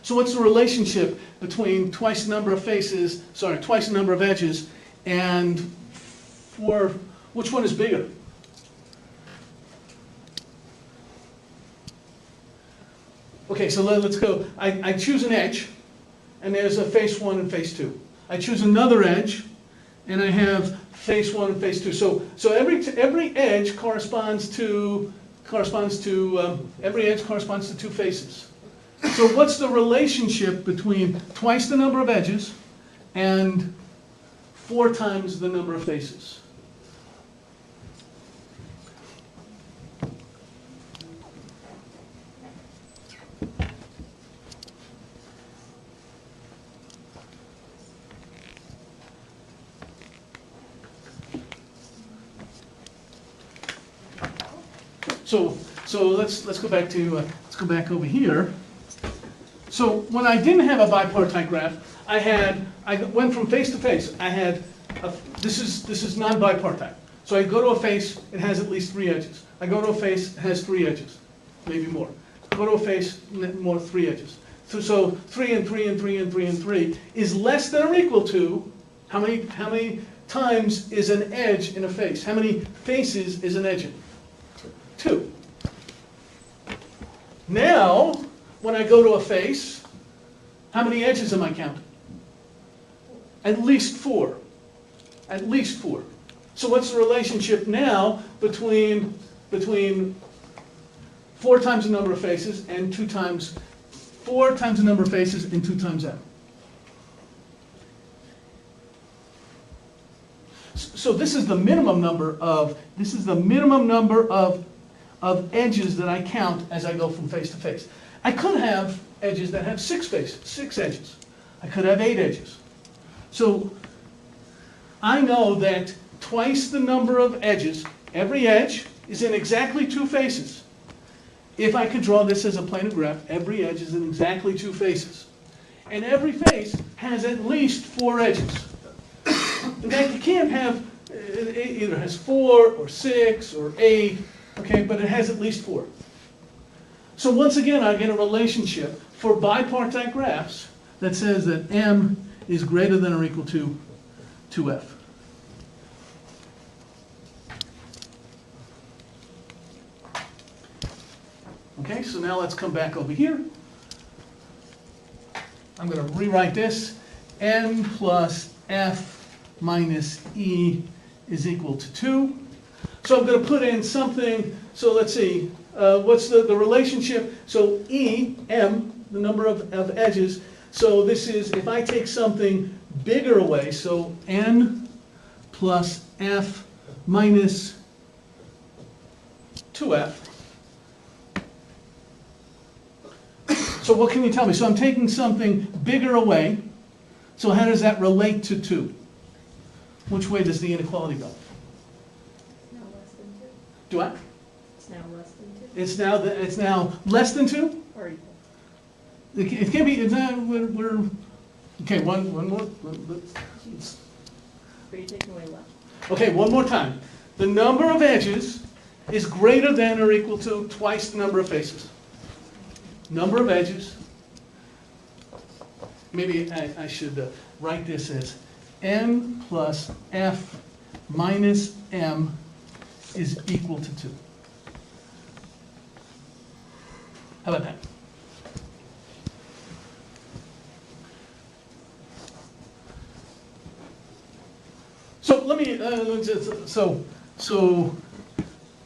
So what's the relationship between twice the number of edges and 4, which one is bigger? Okay, so let's go. I choose an edge, and there's a face 1 and face 2. I choose another edge, and I have face 1 and face 2. So every edge corresponds to 2 faces. So what's the relationship between twice the number of edges and 4 times the number of faces? So let's go back over here. So when I didn't have a bipartite graph, I went from face to face. This is non-bipartite. So I go to a face, it has at least 3 edges. I go to a face, it has 3 edges, maybe more. I go to a face, more 3 edges. So 3 and 3 and 3 and 3 and 3 is less than or equal to how many times is an edge in a face? How many faces is an edge in? 2. Now, when I go to a face, how many edges am I counting? At least 4. At least 4. So what's the relationship now between between 4 times the number of faces and 4 times the number of faces and 2 times m. So this is the minimum number of edges that I count as I go from face to face. I could have edges that have 6 faces, 6 edges. I could have 8 edges. So I know that twice the number of edges, every edge is in exactly 2 faces. If I could draw this as a planar graph, every edge is in exactly 2 faces. And every face has at least 4 edges. In fact, you can't have, it either has 4 or 6 or 8, okay, but it has at least 4. So once again, I get a relationship for bipartite graphs that says that m is greater than or equal to 2f. Okay, so now let's come back over here. I'm going to rewrite this. N plus f minus e is equal to 2. So I'm going to put in something, so let's see, what's the relationship? So e, m, the number of edges. So this is, if I take something bigger away, so n plus f minus 2f. So what can you tell me? So I'm taking something bigger away. So how does that relate to 2? Which way does the inequality go? Now less than 2. Do I? It's now less than 2. It's now less than 2? Or equal. It can't be, it's not, we're okay, one more. Are you taking away left? Okay, one more time. The number of edges is greater than or equal to twice the number of faces. Number of edges. Maybe I should write this as n plus f minus m is equal to 2. How about that? So let me, so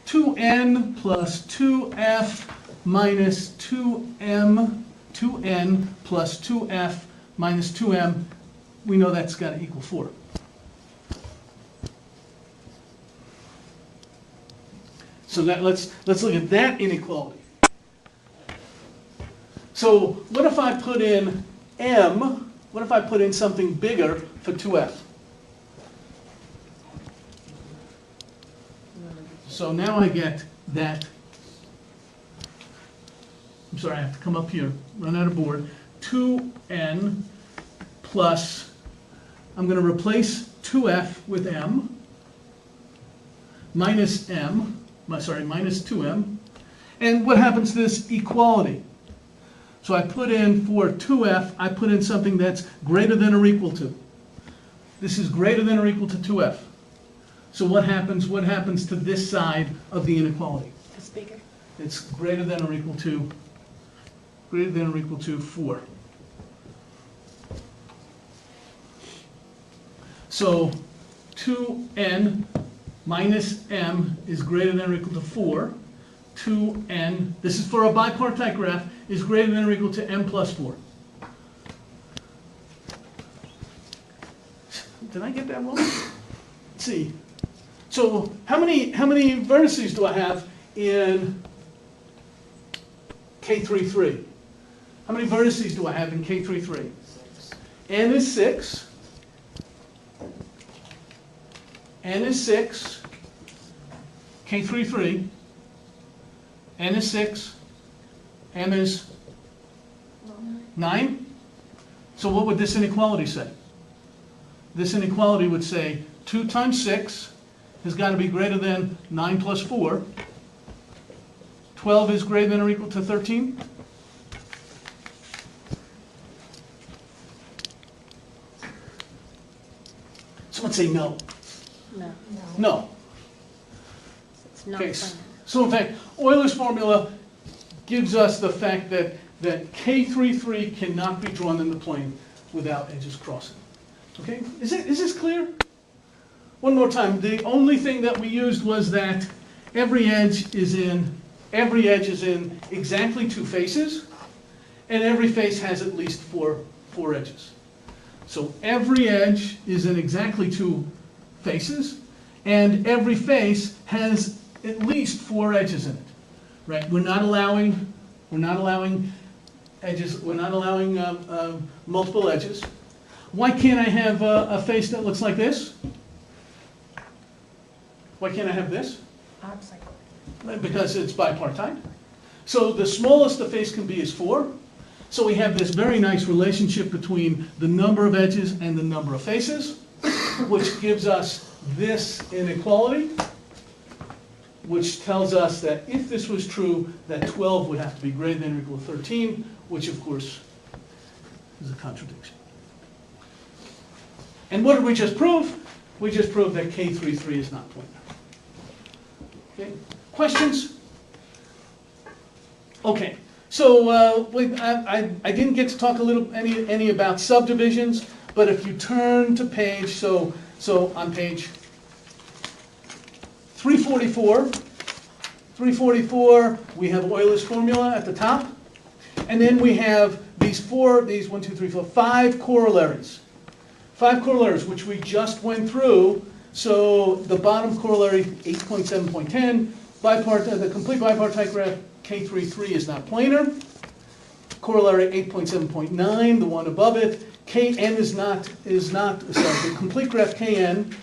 2n plus 2f minus 2m, 2n plus 2f minus 2m, we know that's got to equal 4. So that, let's look at that inequality. So what if I put in m, what if I put in something bigger for 2f? So now I get that, I'm sorry, I have to come up here, run out of board, 2n plus, I'm going to replace 2f with m, minus m, minus 2m, and what happens to this equality? So I put in, for 2f, I put in something that's greater than or equal to. This is greater than or equal to 2f. So what happens to this side of the inequality? It's bigger. It's greater than or equal to 4. So 2n minus m is greater than or equal to 4. 2n, this is for a bipartite graph, is greater than or equal to m plus 4. Did I get that wrong? Let's see. So how many vertices do I have in K33? How many vertices do I have in K33? N is 6. N is 6. K33. N is 6. M is 9. So what would this inequality say? This inequality would say 2 times 6 has got to be greater than 9 plus 4. 12 is greater than or equal to 13. Someone say no. No, No. it's not Okay, planar. so in fact, Euler's formula gives us the fact that K33 cannot be drawn in the plane without edges crossing. Okay, is this clear? One more time, the only thing that we used was that every edge is in exactly 2 faces, and every face has at least four edges. So every edge is in exactly 2 faces, and every face has at least 4 edges in it. Right? We're not allowing edges. We're not allowing multiple edges. Why can't I have a face that looks like this? Why can't I have this? Because it's bipartite. So the smallest the face can be is 4. So we have this very nice relationship between the number of edges and the number of faces, which gives us this inequality, which tells us that if this was true, that 12 would have to be greater than or equal to 13, which of course is a contradiction. And what did we just prove? We just proved that K33 is not planar. Okay, questions? Okay, so I didn't get to talk any about subdivisions, but if you turn to page, so on page 344, we have Euler's formula at the top, and then we have these 5 corollaries. 5 corollaries, which we just went through. So the bottom corollary, 8.7.10, the complete bipartite graph, K33 is not planar. Corollary 8.7.9, the one above it, Kn is not, the complete graph Kn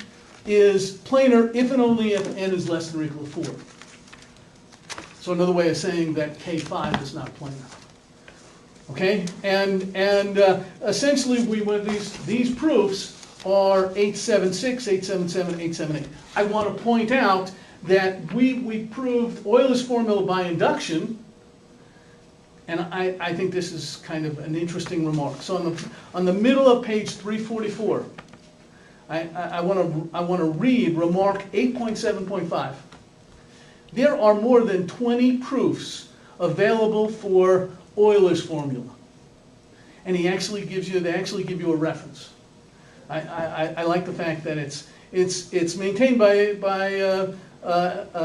is planar if and only if n is less than or equal to 4. So another way of saying that K5 is not planar. Okay, and essentially we went these proofs are 876, 877, 878. I want to point out that we proved Euler's formula by induction, and I think this is kind of an interesting remark. So on the middle of page 344, I want to read remark 8.7.5. There are more than 20 proofs available for Euler's formula, and they actually give you a reference. I like the fact that it's maintained by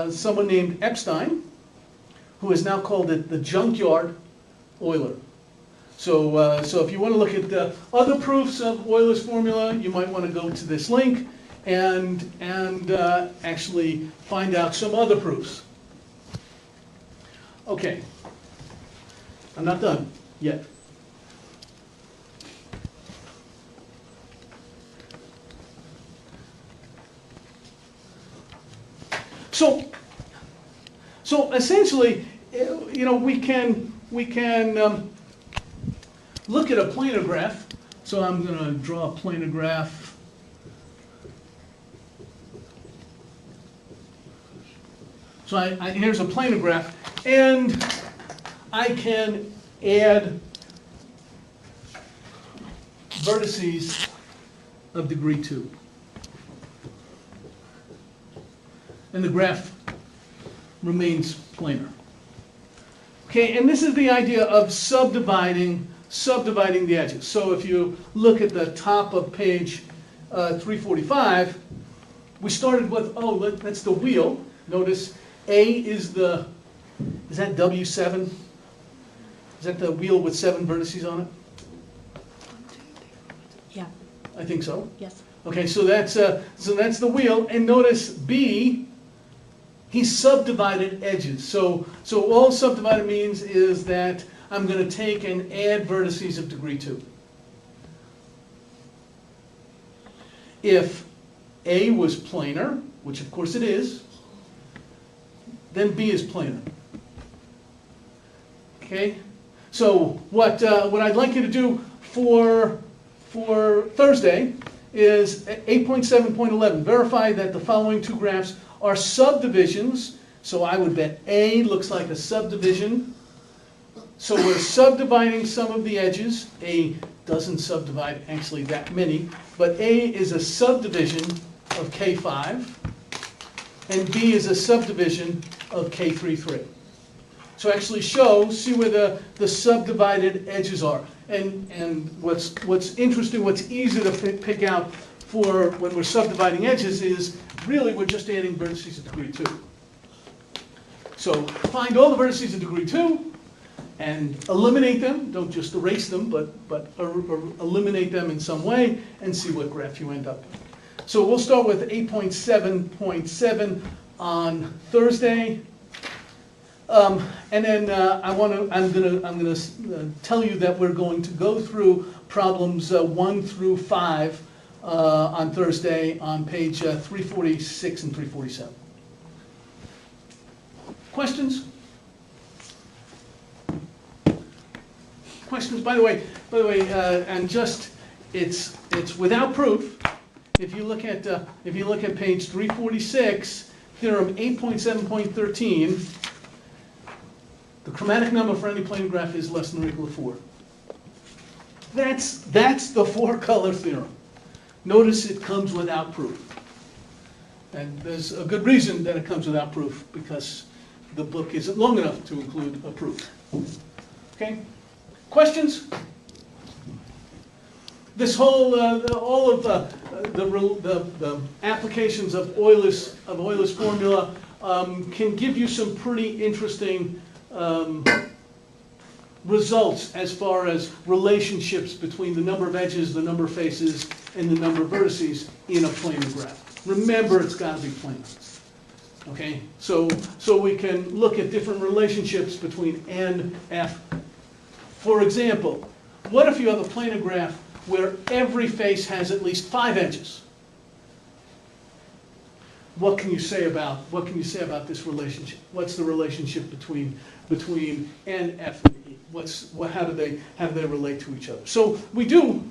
someone named Epstein, who has now called it the junkyard Euler. So if you want to look at the other proofs of Euler's formula, you might want to go to this link and actually find out some other proofs. Okay, I'm not done yet. So essentially, you know, we can look at a planar graph. So I'm going to draw a planar graph. So here's a planar graph, and I can add vertices of degree 2. And the graph remains planar. Okay, and this is the idea of subdividing the edges. So if you look at the top of page 345, we started with, that's the wheel. Notice A is that W7? Is that the wheel with 7 vertices on it? Yeah, I think so. yes. Okay, so that's the wheel, and notice B, he subdivided edges. So all subdivided means is that I'm going to take and add vertices of degree 2. If A was planar, which of course it is, then B is planar. Okay? So what I'd like you to do for Thursday is 8.7.11. Verify that the following 2 graphs are subdivisions. So I would bet A looks like a subdivision. So we're subdividing some of the edges. A doesn't subdivide actually that many, but A is a subdivision of K5, and B is a subdivision of K33. So actually see where the subdivided edges are. And what's interesting, what's easy to pick out for when we're subdividing edges is really we're just adding vertices of degree 2. So find all the vertices in degree 2 and eliminate them. Don't just erase them, but eliminate them in some way and see what graph you end up with. So we'll start with 8.7.7 on Thursday. And then I'm gonna tell you that we're going to go through problems 1 through 5 on Thursday on page 346 and 347. Questions? Questions? By the way, and just it's without proof. If you look at page 346, theorem 8.7.13, the chromatic number for any plane graph is less than or equal to 4. That's the 4-color theorem. Notice it comes without proof. And there's a good reason that it comes without proof, because the book isn't long enough to include a proof. Okay? Questions? This whole, all of the applications of Euler's formula can give you some pretty interesting results as far as relationships between the number of edges, the number of faces, and the number of vertices in a planar graph. Remember, it's got to be planar. Okay, so we can look at different relationships between N, F. For example, what if you have a planar graph where every face has at least 5 edges? What can you say about this relationship? What's the relationship between N, F, and E? How do they relate to each other? So we do,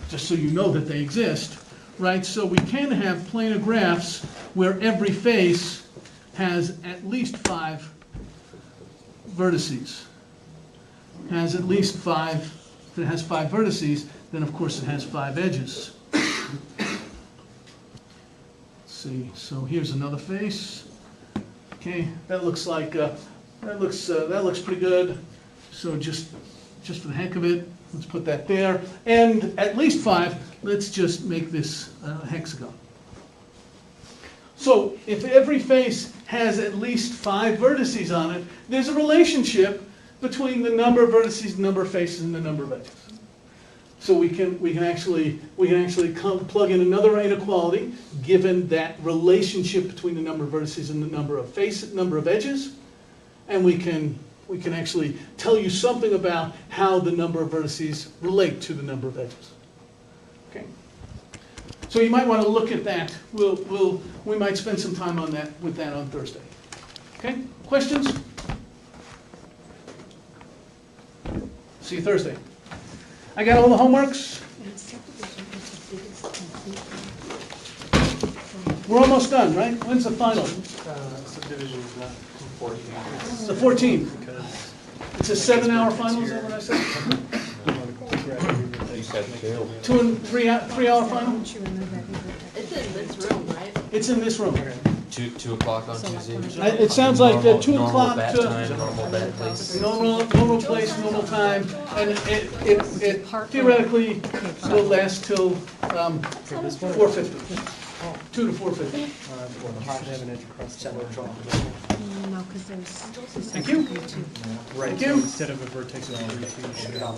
just so you know that they exist, right? So we can have planar graphs where every face has at least 5 vertices. Has at least 5. If it has 5 vertices, then of course it has 5 edges. See, so here's another face. Okay, that looks like that looks pretty good. So just for the heck of it, let's put that there. And at least 5. Let's just make this a hexagon. So if every face has at least 5 vertices on it, there's a relationship between the number of vertices, the number of faces, and the number of edges. So we can actually plug in another inequality given that relationship between the number of vertices and the number of edges, and we can actually tell you something about how the number of vertices relate to the number of edges. Okay. So you might want to look at that. We might spend some time on that on Thursday. Okay. Questions? See you Thursday. I got all the homeworks. We're almost done, right? When's the final? Subdivision is not important. It's the 14th. Because It's a 7-hour final, is that what I said? You said 2. 2 and 3-hour final? It's in this room, right? It's in this room. 2 o'clock on Tuesday. It sounds like 2 Normal o'clock bat to time, normal bed place. normal place, normal time, and it theoretically will last till 4:50. 2 to 4:50. should have an edge across the board. No, because there's. Thank you. Right, Thank so you. instead of a vertex of 32, you should have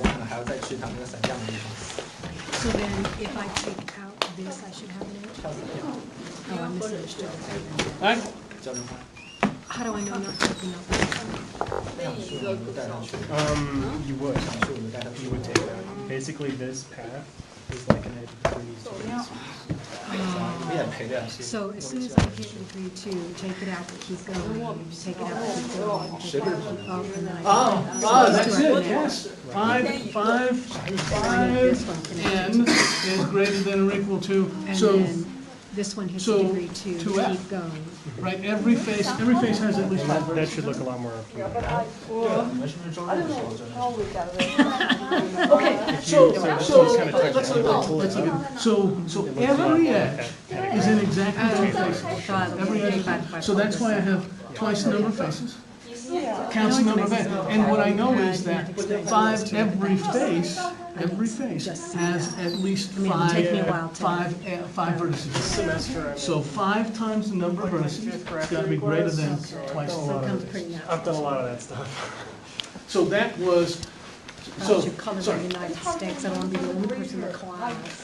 So then, if I take out this, I should have an edge? Oh, I misunderstood. All right? How do I know not taking out this? You would take that. Basically, this path is like an edge between these two vertices. So as soon as I hit degree 2, take it out, but keep going, take it out, but keep going. Oh, and then I That's it, yes. 5, N is greater than or equal to, And so, then this one hits so degree 2, to F. keep going. right, every face has at least 5 That vertices. should look a lot more familiar. Okay, so kind of let's look at it. So every edge is in exactly 2 faces. Every edge, so that's why I have twice the number of faces. counts the number of edges. And what I know is that every face has at least I mean, it'll take me a while to- five vertices. So 5 times the number of vertices, it's gotta be greater than twice. So it comes pretty I've natural. done a lot of that stuff. So that was, So, your colors are United States, I don't want to be the only person in the class.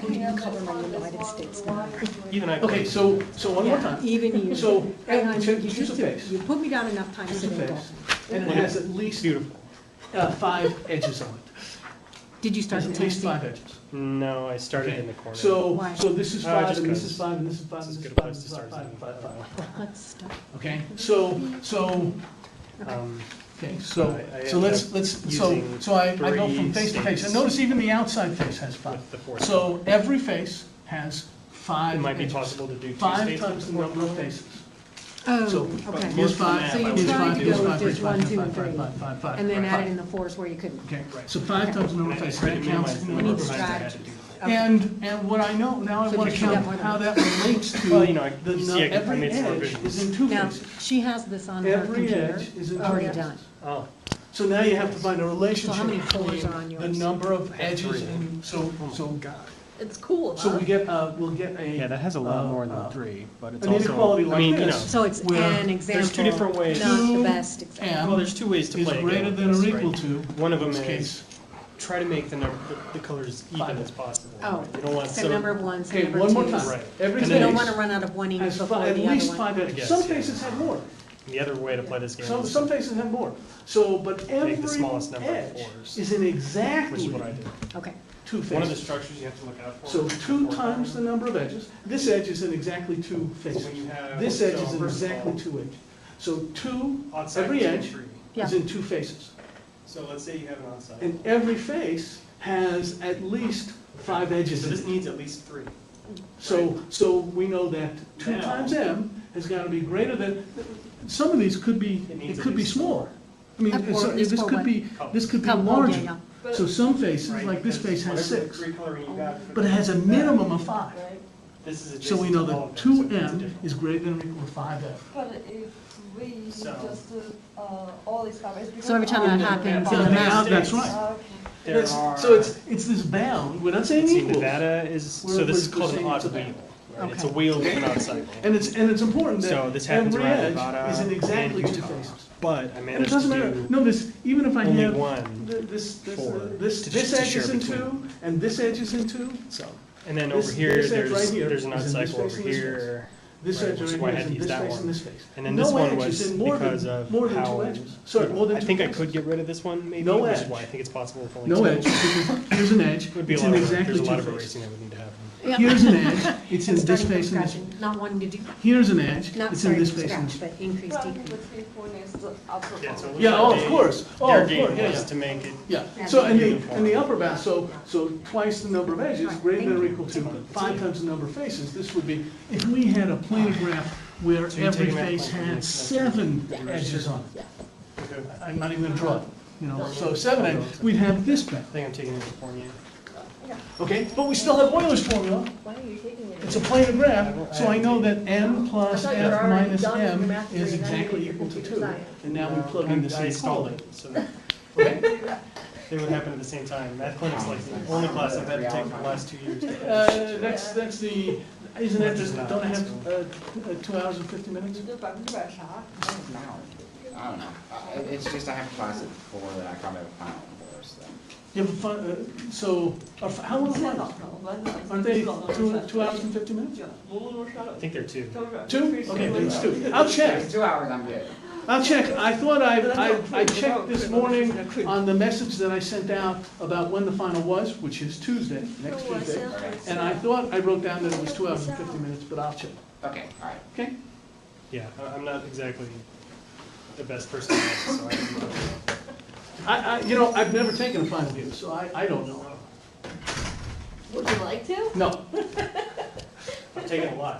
Who do you color my United States now? Even I. okay, so one more Yeah, time. even you. So, And I- choose you a just- face. You put me down enough times Choose to a go. face. And it has at least Beautiful. 5 edges on it. Did you start Has in at least Tennessee? 5 edges. No, I started Okay. in the corner. So, Why? so this is Uh, 5, just and this 'cause is 5, and this is 5, This and is this as is good a 5, place and to this is start 5, as any. 5, 5. Let's start. Okay, so, Um, okay, so, I so let's, ended let's, up so, using so I go from 3 face to face, and states notice even the outside face has 5. with the fourth. So every face has 5 It might be edges. possible to do 2 5 states times with the the fourth number of color. faces. Oh, So, okay. here's 5, So you here's tried 5, to here's go with 5, here's just 5, 1, here's 2, and 5, 3, 5, 5, 5, and then 5. added in the 4s where you couldn't. Okay, so 5 times the number of And I faces, tried that to counts minimize the the number number of of faces. times I had to do. Okay. And what I know, now I So want did to you do that count more than how once? that relates to Well, you know, the, you see, I every made some edge revisions. is in 2 Now, faces. she has this on her Every computer. edge is in 2 Already faces. done. Oh, So now you have to find a So relationship how many colors between are on the yours? number of have edges 3. and, so, God. It's cool, so huh? we get, we'll get a. Yeah, that has a lot more uh, than 3, but it's an also. inequality I like mean, you this. know, So it's Where an example. there's 2 different ways. Not the 2 best example. Well, there's 2 ways to is play a game greater with than or this, equal right? to, One of in them this is case. try to make the colors even 5. as possible. Oh, You don't want so some. number of ones, Okay, number one more twos. time. Right. Every And You then don't face want to run out of one ink has before at the least other 5 one. edges. guess, Some yeah. faces have more. The other way to play this game Some is faces have more. So, but every make the smallest number of edge 4s, is in which exactly is what I did. Okay. 2 One of the faces. structures you have to look out for. So is 2 fourth times the column. number of edges. This edge is in exactly 2 So faces. when you have. This edge so is in first of exactly all, 2 edges. So 2, outside every is in edge 3. Yeah. is in 2 faces. So let's say you have an onside. And every face has at least 5 edges So in this it. needs at least 3. So we know that 2 Now- times m has got to be greater than, some of these could be, It needs it at could be least smaller. I mean, Or so is this for could what? be, this could be Color, yeah, larger. yeah. So some faces, Right, like this because face has whatever 6, 3 coloring you got for but it the- has a minimum of 5. This is So we adjacent know to all that of them, so it's 2m different. is greater than or equal to 5m. But if we So- just do all these numbers. So every time that happens, Yeah, the yeah, math. That's right. Okay. There It's- are. So it's this bound, we're not saying See, equals. Nevada is, We're- so this is we're called an saying odd it's a wheel. band. Right? It's a Okay. wheel with an odd cycle. And it's important that So this happens every around edge Nevada is in exactly and 2 Utah. faces. But I And it managed doesn't to matter, do notice, even if I only have one. this to edge share is in between. 2, and this edge is in 2, So, and then This- over here, this edge right here there's an is odd in this cycle face over and this here. this Right, edge which is right why I here had is to in use this that face one. and this face. And then No this one edge was is in more because than- of more than how. 2 edges. Sorry, more than I 2 think I faces. could get rid of this one maybe, No which is edge. why I think it's possible with only No 2. edge, because here's an edge, It would be a it's lot in of work. exactly There's a 2 lot of faces. erasing that would need to happen. Yeah. Here's an edge, it's in And this starting from face and this. scratch, not wanting to do, Here's an edge, not it's in starting this from face and scratch, this. but increase, Well, decrease. the 3 point is the upper Yeah, so it bound. looks Yeah, like oh, of they- course, oh, Their of game course, yeah, was yeah. to make it. Yeah, And so, and uniform. the upper bound, so twice the number of edges, Right, greater than or thank equal to you. 5 times the number of faces, this would be, if we had a planar graph where So you every take them out face like had this, 7 Yeah. edges on it. Okay. I'm not even gonna draw it, you know, so 7 edges, we'd have this I band, think I'm taking it to California. okay? But we still have Euler's formula, Why are you taking it? it's a planar graph, so I know that n plus I thought you were f already minus done with your m math is degree, and now you exactly get your equal to computer 2. science. And now we plug in the I same installed column. it, so Okay? they would happen at the same time. Math clinic's like the only class I've had to take for the last 2 years. That's the, isn't that, Just not, don't I have so. 2 hours and 50 minutes? 100%啥？ No, I don't know. It's just I have a class at 4 that I probably have a final for, so. You have a fun, so, how long are finals? Aren't they 2 hours and 50 minutes? I think they're 2. 2? Okay, then it's 2. I'll check. It's 2 hours, I'm good. I'll check. I thought I checked this morning on the message that I sent out about when the final was, which is Tuesday, next Tuesday. Okay, And I thought I wrote down that it was 2 hours and 50 minutes, but I'll check. okay, all right. Okay? Yeah, I'm not exactly the best person at this, so I don't know. You know, I've never taken a final here, so I don't know. Would you like to? No. I've taken a lot.